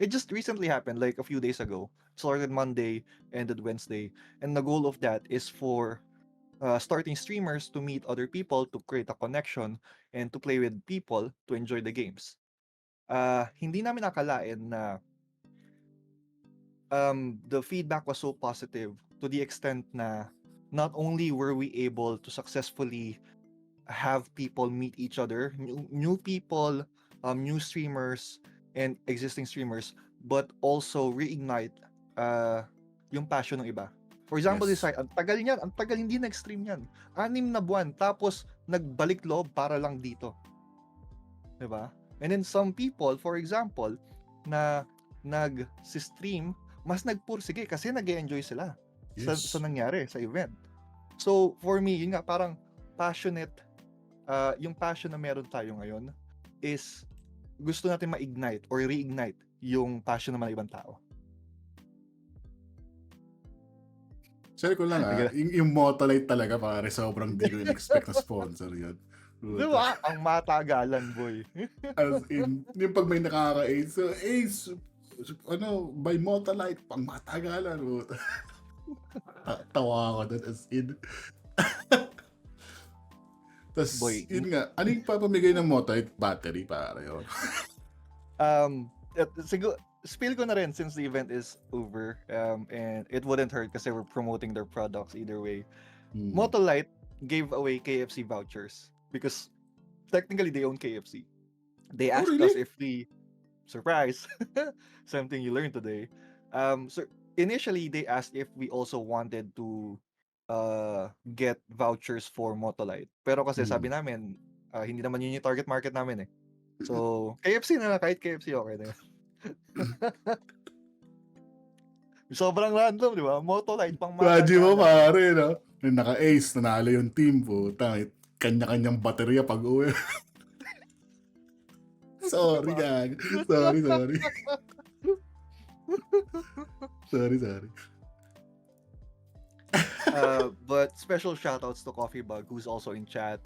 just recently happened like a few days ago. It started Monday, ended Wednesday, and the goal of that is for starting streamers to meet other people, to create a connection, and to play with people to enjoy the games. Hindi namin akalain na the feedback was so positive to the extent na not only were we able to successfully have people meet each other, new people, new streamers, and existing streamers, but also reignite yung passion ng iba. For example, Yes. ang tagal hindi nag-stream yan. 6 na buwan, tapos nagbalik loob para lang dito. Diba? And then some people, for example, na nag-stream, mas nagpursige kasi nag-enjoy sila sa nangyari, sa event. So, for me, yun nga, parang passionate, yung passion na meron tayo ngayon is gusto natin ma-ignite or reignite yung passion naman ng ibang tao. Share ko lang yung Motolite talaga pare, sobrang di ko in-expect na sponsor yun. Diba? Ang matagalan, boy. As in, yung pag may nakaka-ace, so ace, by Motolite, pang matagalan. Tawa ako doon as in. Tapos, yun nga, ano yung papamigay ng Motolite battery pare? Siguro, spill ko na rin since the event is over and it wouldn't hurt kasi we're promoting their products either way. Motolite gave away KFC vouchers because technically they own KFC. They asked us if we surprise something you learned today. So initially they asked if we also wanted to get vouchers for Motolite. Pero kasi sabi namin hindi naman yun yung target market namin eh. So KFC na kahit KFC okay na. Sobrang random, di ba? Motolite pang Raji mo pare, no? Yung naka-ace, nanalo yung team po. Kanya-kanyang baterya pag uwi. Sorry, gag. Sorry. Sorry. But special shoutouts to Coffee Bug, who's also in chat,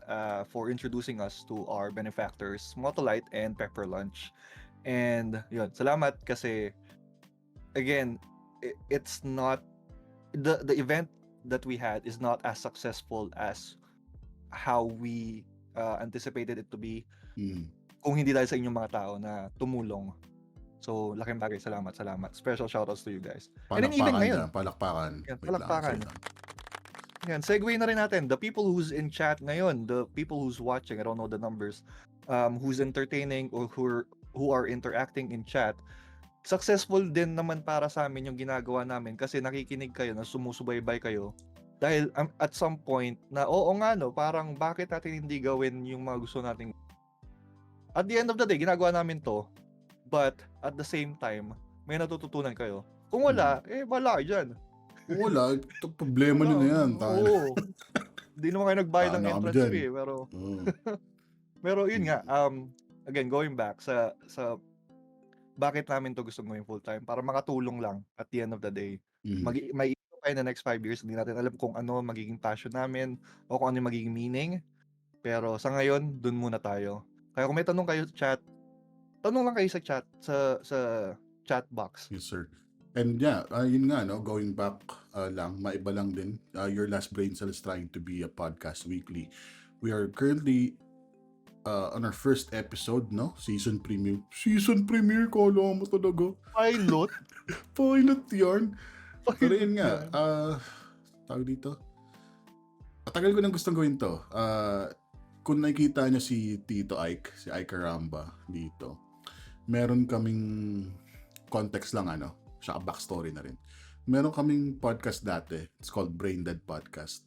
for introducing us to our benefactors, Motolite and Pepper Lunch. And yun, salamat kasi again, it's not the event that we had is not as successful as how we anticipated it to be. Kung hindi dahil sa inyong mga tao na tumulong. So, laking bagay. Salamat. Special shoutouts to you guys. And then even ngayon. Palakpakan. Palakpakan. Yan, segue na rin natin. The people who's in chat ngayon, the people who's watching, I don't know the numbers, who's entertaining or who are interacting in chat, successful din naman para sa amin yung ginagawa namin kasi nakikinig kayo, na sumusubaybay kayo. Dahil at some point na oo nga no, parang bakit natin hindi gawin yung mga gusto nating. At the end of the day, ginagawa namin to, but at the same time, may natututunan kayo. Kung wala, wala dyan. Kung wala, problema nyo na yan. Oo. Hindi naman kayo nagbayad ng entrance fee. Pero yun nga, again, going back sa bakit namin to gusto gawin full time, para makatulong lang at the end of the day. May ito pa in the next 5 years, hindi natin alam kung ano magiging passion namin o kung ano yung magiging meaning. Pero sa ngayon, dun muna tayo. Kaya kung may tanong kayo sa chat, tanong lang kayo sa chat, sa chat box. Yes, sir. And yeah, yun nga, no, going back lang, maiba lang din. Your Last Braincell is trying to be a podcast weekly. We are currently on our first episode, no? Season premiere. Season premiere, kala mo talaga. Pilot? Pilot yarn. Pero Pilot yun nga, yan. tawag dito. Matagal ko nang gustong gawin to. Kung nakikita nyo si Tito Ike, si Ike Caramba dito, meron kaming context lang siya backstory na rin. Meron kaming podcast dati. It's called Brain Dead Podcast.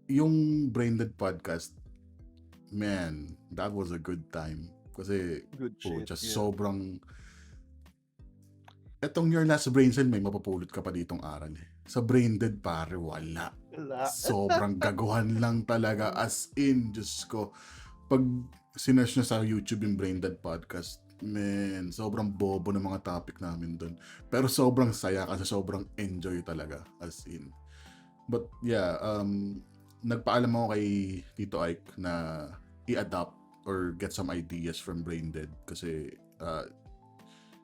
Yung Brain Dead Podcast, man, that was a good time. Kasi, Good shit. just Yeah. sobrang... Etong Your Last Brain Cell, may mapapulot ka pa ditong aral eh. Sa Brain Dead, pare, wala. Wala. Sobrang gaguhan lang talaga. As in, Diyos ko. Pag sinearch nyo sa YouTube yung Brain Dead Podcast, man, sobrang bobo ng mga topic namin doon. Pero sobrang saya kasi sobrang enjoy talaga. As in. But yeah, nagpaalam ako kay Tito Ike na i-adapt or get some ideas from Brain Dead kasi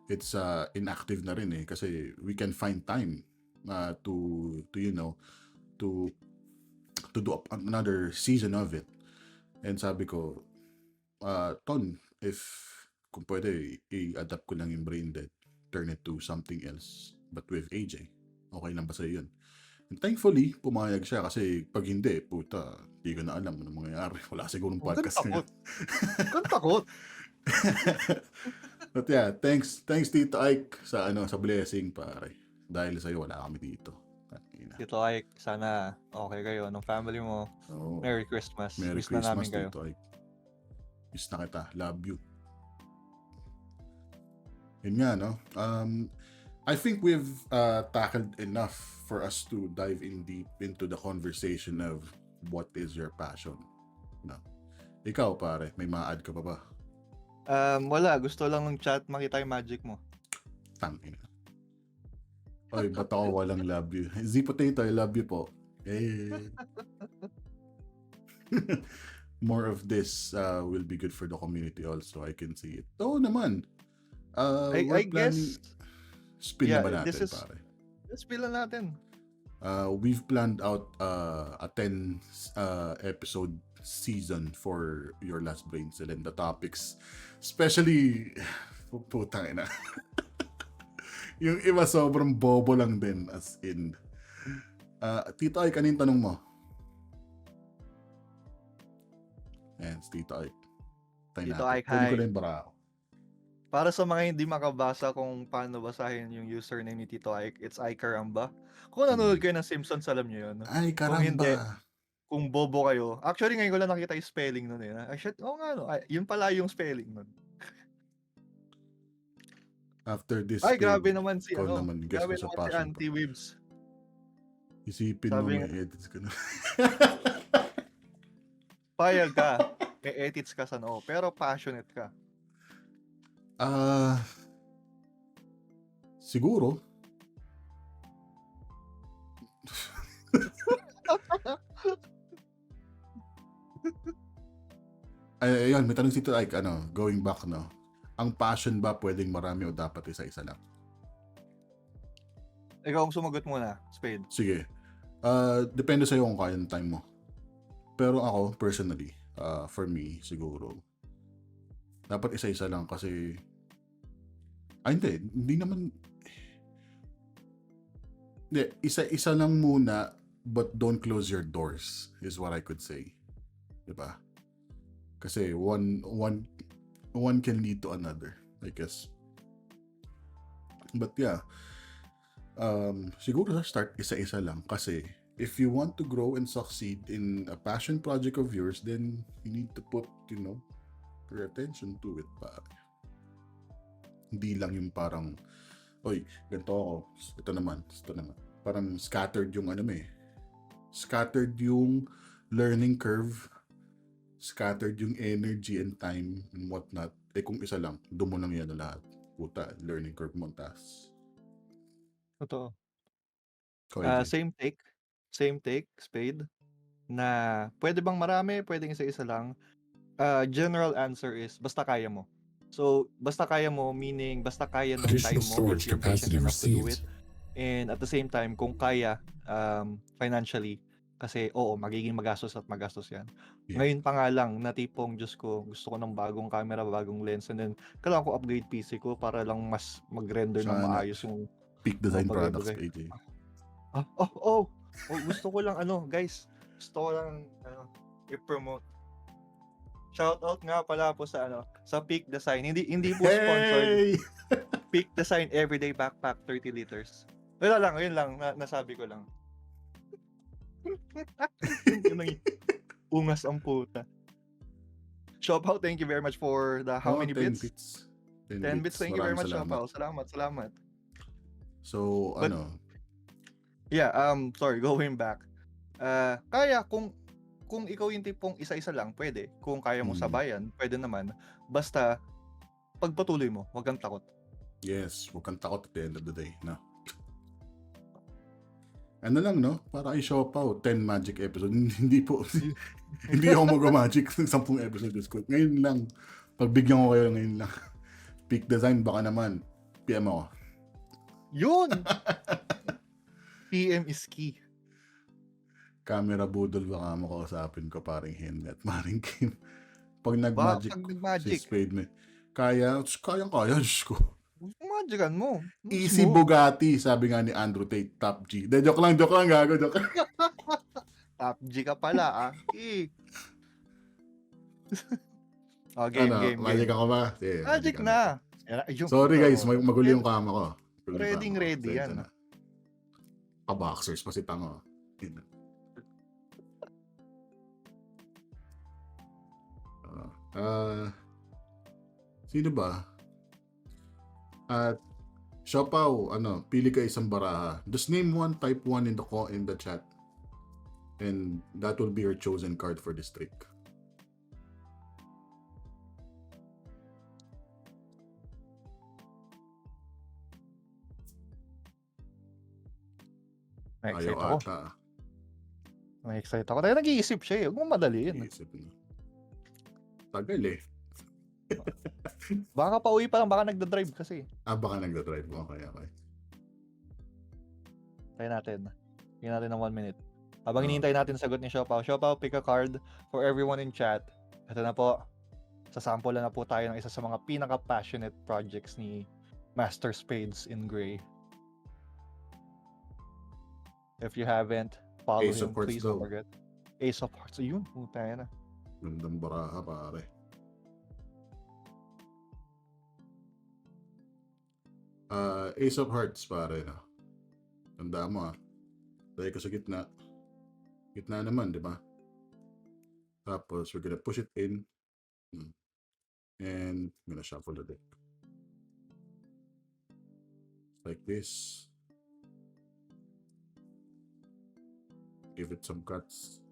it's inactive na rin eh kasi we can find time to to do another season of it. And sabi ko, Ton, if kung pwede, i-adapt ko lang yung Brain Dead, turn it to something else, but with AJ. Okay lang ba sa'yo yun? And thankfully, pumayag siya kasi pag hindi, puta, di ko na alam ano mangyayari. Wala sigurong podcast ngayon. Kung takot. But yeah, thanks Tito Ike sa blessing pare. Dahil sa'yo wala kami dito. Tito Ike, sana okay kayo ng family mo. Oh, Merry Christmas. Merry Miss na Christmas, namin kayo. Tito Ike. Miss na kita. Love you. Yun nga, no? I think we've tackled enough for us to dive in deep into the conversation of what is your passion. No? Ikaw, pare, may ma-add ka pa ba? Wala. Gusto lang ng chat makita yung magic mo. Tangina. Oy, ba't ako walang love you? Z Potato, I love you po. Eh. More of this will be good for the community also. I can see it. Oo naman. I guess, Spin yeah, na ba natin, this is- pare? let's pila natin. We've planned out a 10 episode season for Your Last Braincell and the topics. Especially, putang ina. Yung iba sobrang bobo lang din as in. Tito Ike, kanin tanong mo? Ayan, si Tito Ike. Tito natin. Ike, Kunin ko hi. lang yung bara ako. Para sa mga hindi makabasa kung paano basahin yung username ni Tito Ike, it's Ike Caramba. Kung nanonood kayo ng Simpsons, alam nyo yun. Ay, Kung hindi, karamba. kung bobo kayo. Actually, ngayon ko lang nakita yung spelling nun eh. Ay, shit, oo nga no. Ay, yun pala yung spelling nun. After this, Ay, Spade, grabe naman si ikaw ano. naman, guess Grabe mo sa naman si passion Auntie Wibs. Isipin mo, Sabi may nga- edits ka na. Payag ka. May edits ka sa noo. Pero passionate ka. Siguro. Ayun, may tanong si Tito Ike, going back, no? Ang passion ba pwedeng marami o dapat isa-isa lang? Ikaw ang sumagot muna, Spade. Sige. Depende sa'yo kung kaya ng time mo. Pero ako, personally, for me, siguro, dapat isa-isa lang kasi, hindi naman, hindi, isa-isa lang muna, but don't close your doors, is what I could say. Diba? Kasi one can lead to another, I guess. But yeah, siguro sa start, isa-isa lang. Kasi, if you want to grow and succeed in a passion project of yours, then you need to put, your attention to it. Hindi lang yung parang, oy, ganito ako, ito naman. Parang scattered yung scattered yung learning curve, scattered yung energy and time and whatnot. Kung isa lang, doon mo lang yan na lahat. Puta, learning curve mo, tas. Totoo. AJ. Same take, Spade. Na pwede bang marami, pwedeng isa-isa lang. General answer is, basta kaya mo. So, basta kaya mo, meaning basta kaya ng time Additional mo if storage you're patient capacity enough to do it. received. And at the same time, kung kaya financially, kasi oo, magiging magastos at magastos yan. Yeah. Ngayon pa nga lang, na tipong, Diyos ko, gusto ko ng bagong camera, bagong lens, and then kailangan ko upgrade PC ko para lang mas mag-render ng Sana. maayos yung Peak design mga products, bagay-bagay. AJ. Gusto ko lang guys, gusto ko lang i-promote. Shoutout nga pala po sa Peak Design. Hindi po sponsored. Hey! Peak Design Everyday Backpack 30 liters. Yun lang, nasabi ko lang. Ungas ang puta. Shopao, thank you very much for the how many 10 bits? bits. 10 bits, thank you very much, Maraming Shopao. Salamat. So, But- Yeah, sorry, going back. Kaya kung ikaw yung tipong isa-isa lang, pwede. Kung kaya mo sabayan, pwede naman. Basta, pagpatuloy mo, huwag kang takot. Yes, huwag kang takot at the end of the day. No? Ano lang, no? Para i-show pa, 10 magic episode. Hindi po. Hindi ako mag-magic ng 10 episode. Ngayon lang. Pagbigyan ko kayo ngayon lang. Peak design, baka naman. PM ako. Yun! PM is key. Camera budol, baka mo kausapin ko paring Henry at maring Kim. Pag nag-magic, Pag nag-magic, si Spade me. Kaya, Diyos ko. magican mo. Easy Smooth. Bugatti, sabi nga ni Andrew Tate, top G. De, joke lang, gago, joke lang. Top G ka pala, Game. Magic ako ba? Sige, Magic ako. na. Ayun, Sorry guys, puta, magulo yung kama ko. Ready yan. Pa-boxers pa si Tango. Sino ba? At Siopaw, pili ka isang baraha. Just name one, type 1 in the chat. And that will be your chosen card for this trick. Na-excite Ayaw ako. ata. Na-excite ako. Dahil nag-iisip siya eh. Huwag mo madaliin. Iisip niya. Tagal eh. Baka pauwi pa lang. Baka nagda-drive kasi. Baka nagda-drive mo. Okay. Try natin. Tingnan natin ng 1 minute. Habang hinihintay natin sagot ni Siopaw. Siopaw, pick a card for everyone in chat. Ito na po. Sasample na po tayo ng isa sa mga pinaka-passionate projects ni Master Spades in Gray. If you haven't, follow Ace him. of Hearts Please daw. don't forget. Ace of Hearts. Ayun, puta na. Gandang baraha, pare. Ace of Hearts, pare. No? Tanda mo dahil ka sa gitna. Gitna naman, di ba? Tapos, we're gonna push it in. And I'm gonna shuffle the deck. Like this. Give it some cuts.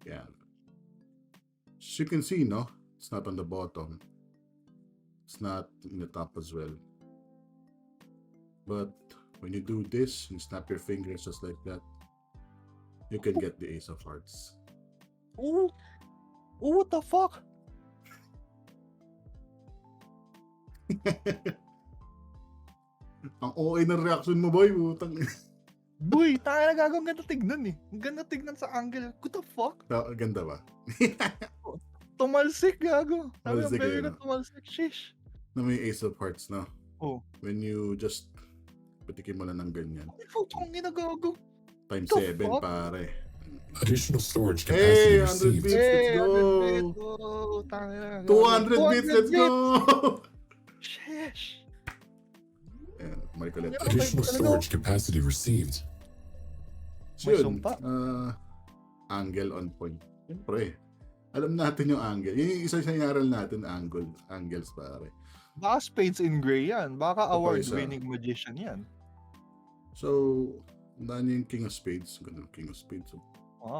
Yeah. As you can see, no? It's not on the bottom. It's not in the top as well. But when you do this, you snap your fingers just like that, you can get the Ace of Hearts. Ooh, what the fuck? Ang okay ng reaction mo, boy. Putang. Boy, tayo na gagawin. Ganda tignan eh. Ang ganda tignan sa angle. What the fuck? Ganda ba? Tumalsik, gago. Sabi Tumalsik, ang baby eh, ko no? tumalsik. Shish. Na may Ace of Hearts, no? Oh. When you just patikim mo lang ng ganyan. Ay, putang ginagago. Times The 7, fuck? pare. Additional storage Hey, capacity 100 received. bits, let's go! 100 bits. Oh, tangina, gago. 200 bits, let's go! Shish. Ayan, Marcolet. Additional storage capacity received. May Yun, sumpa. angle on point. Siyempre, alam natin yung angle. Yun yung isa sa inaral natin, angles, pare. Baka Spades in Gray yan. Baka Ito pa award-winning magician yan. So, dahil yung King of Spades. Ganun, King of Spades.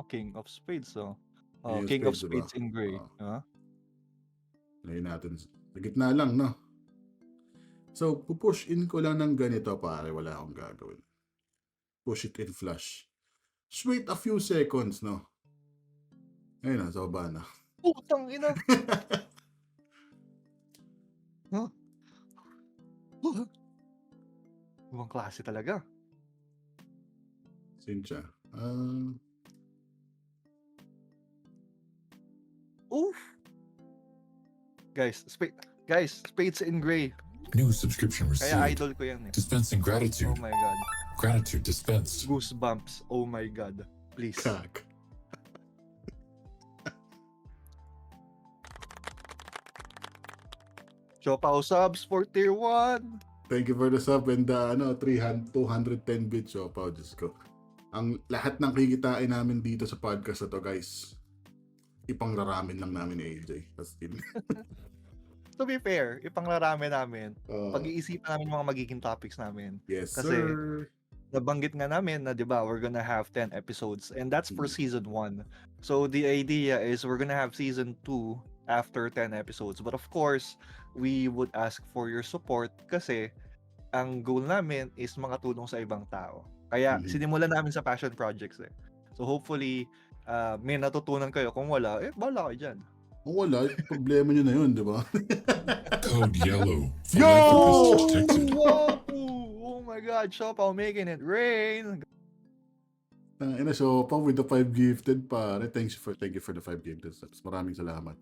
King of Spades, so. King of King of Spades, Spades diba? in Gray. Ngayon natin. Sa gitna lang, no? So, pupush in ko lang ng ganito, pare. Wala akong gagawin. Push it in flush. Just wait a few seconds, no? Ayun na, sa baba na. Putang ina. Huh? Ibang klase talaga. Cynthia. Oof! Guys, Spades in Gray. New subscription Kaya received. idol ko yan eh. Dispensing Oh gratitude. my God. Gratitude dispensed. Goosebumps. Oh my God. Please. Kak. Chopao subs for tier 1. Thank you for the sub and 210 bits. So, Diyos ko. Ang lahat ng kikitain namin dito sa podcast na to, guys, ipangraramin lang namin ni AJ. As in. To be fair, ipanglarami namin. Uh, Pag-iisipan namin yung mga magiging topics namin. yes, Kasi, sir. nabanggit nga namin na, di ba, we're gonna have 10 episodes. And that's for Mm. season 1. So, the idea is we're gonna have season 2 after 10 episodes. But of course, we would ask for your support kasi ang goal namin is makatulong sa ibang tao. Kaya, Mhm. sinimulan namin sa passion projects eh. So, hopefully, may natutunan kayo. Kung wala, bahala kayo dyan. Kung wala, problema nyo na yun, di ba? Code yellow. Yo! Philanthropist detected. Wow! Oh my God, Shopao making it rain! So, with the 5 gifted, pare, thank you for the 5 gifted subs. Maraming salamat.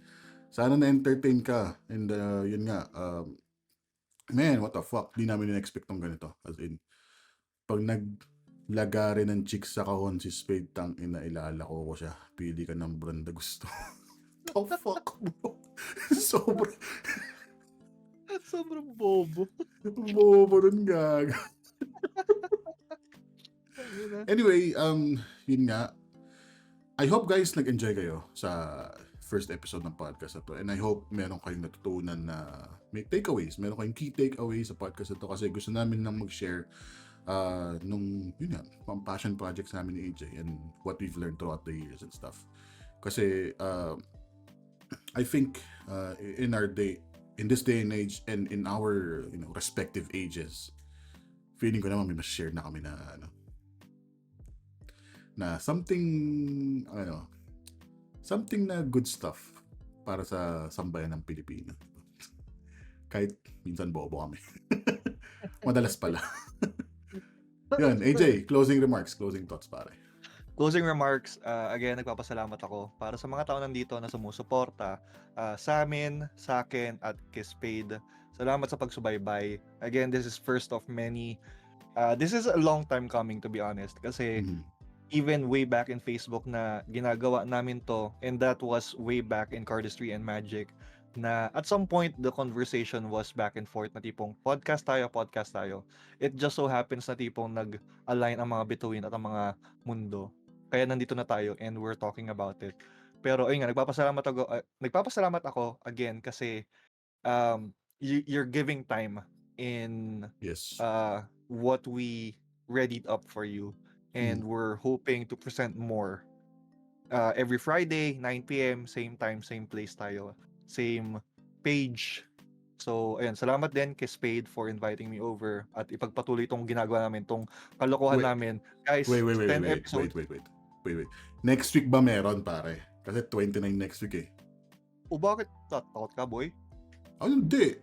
Sana na-entertain ka. And yun nga, man, what the fuck? Di namin in-expect tong ganito. As in, pag naglagari ng chicks sa kahon si Spade, tang ina, ilalako ko siya. Pili ka ng brand na gusto. Oh, fuck, bro. Sobrang bobo. Bobo nun, gaga. Anyway, yun nga. I hope guys nag-enjoy kayo sa first episode ng podcast na to. And I hope meron kayong natutunan na may takeaways. Meron kayong key takeaways sa podcast na to kasi gusto namin lang mag-share nung, yun nga, passion projects namin ni AJ and what we've learned throughout the years and stuff. Kasi, I think in this day and age and in our respective ages, feeling ko naman may mas share na kami na something na good stuff para sa sambayan ng Pilipino. Kahit minsan bobo kami. Madalas pala. Yun, AJ, closing remarks, closing thoughts pare. Closing remarks, again, nagpapasalamat ako para sa mga tao nandito na sumusuporta sa amin, sa akin, at kay Spade. Salamat sa pagsubaybay. Again, this is first of many. This is a long time coming, to be honest. Kasi even way back in Facebook na ginagawa namin to, and that was way back in Cardistry and Magic, na at some point, the conversation was back and forth na tipong podcast tayo. It just so happens na tipong nag-align ang mga bituin at ang mga mundo. Kaya nandito na tayo and we're talking about it. Pero ayun nga, nagpapasalamat ako again kasi you're giving time in Yes. what we readied up for you. And we're hoping to present more. Every Friday, 9 p.m., same time, same place tayo. Same page. So, ayun, salamat din kay Spade for inviting me over at ipagpatuloy itong ginagawa namin, itong kalokohan Wait. namin. Guys, Wait. 10 episodes. Wait. Next week ba meron, pare? Kasi 29 next week eh. O bakit takot ka, boy? Hindi.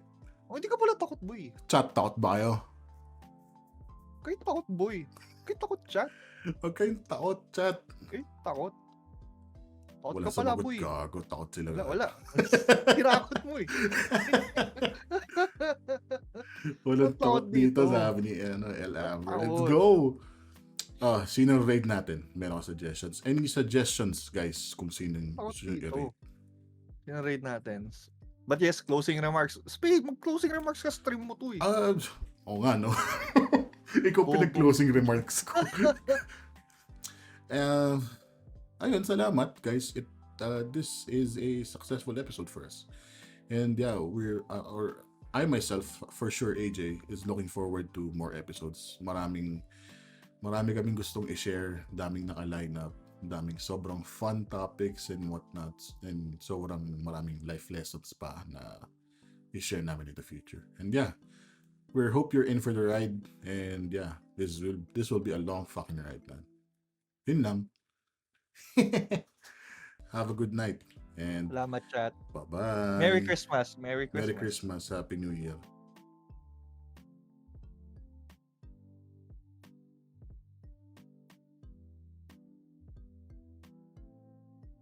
O hindi ka pala takot, boy. Chat takot ba kayo? Kahit takot, boy. Kahit takot, chat. Huwag kayong takot, chat. Kahit takot. Takot Wala ka pala, sumagot, boy. gago. Takot sila. Wala. Tirakot mo eh. Walang Takot takot dito, dito. sabi ni El Amber. Let's Takot. go! Sino raid natin? Meron ako suggestions. Any suggestions, guys, kung sino Takot gusto nyo dito. i-raid? Sinarade natin. But yes, closing remarks. Spade, mag-closing remarks ka, stream mo to eh. Oo nga, no? Ikaw Bobo. pinag-closing remarks ko. Ayun, salamat, guys. This is a successful episode for us. And yeah, I myself, for sure, AJ, is looking forward to more episodes. Marami kaming gustong i-share, daming naka-line up, daming sobrang fun topics and whatnots, and maraming life lessons pa na i-share namin in the future. And yeah, we hope you're in for the ride, and yeah, this will be a long fucking ride, man. Yun lang. Have a good night. And Salamat, chat. bye-bye. Merry Christmas. Merry Merry Christmas. Christmas. Happy New Year.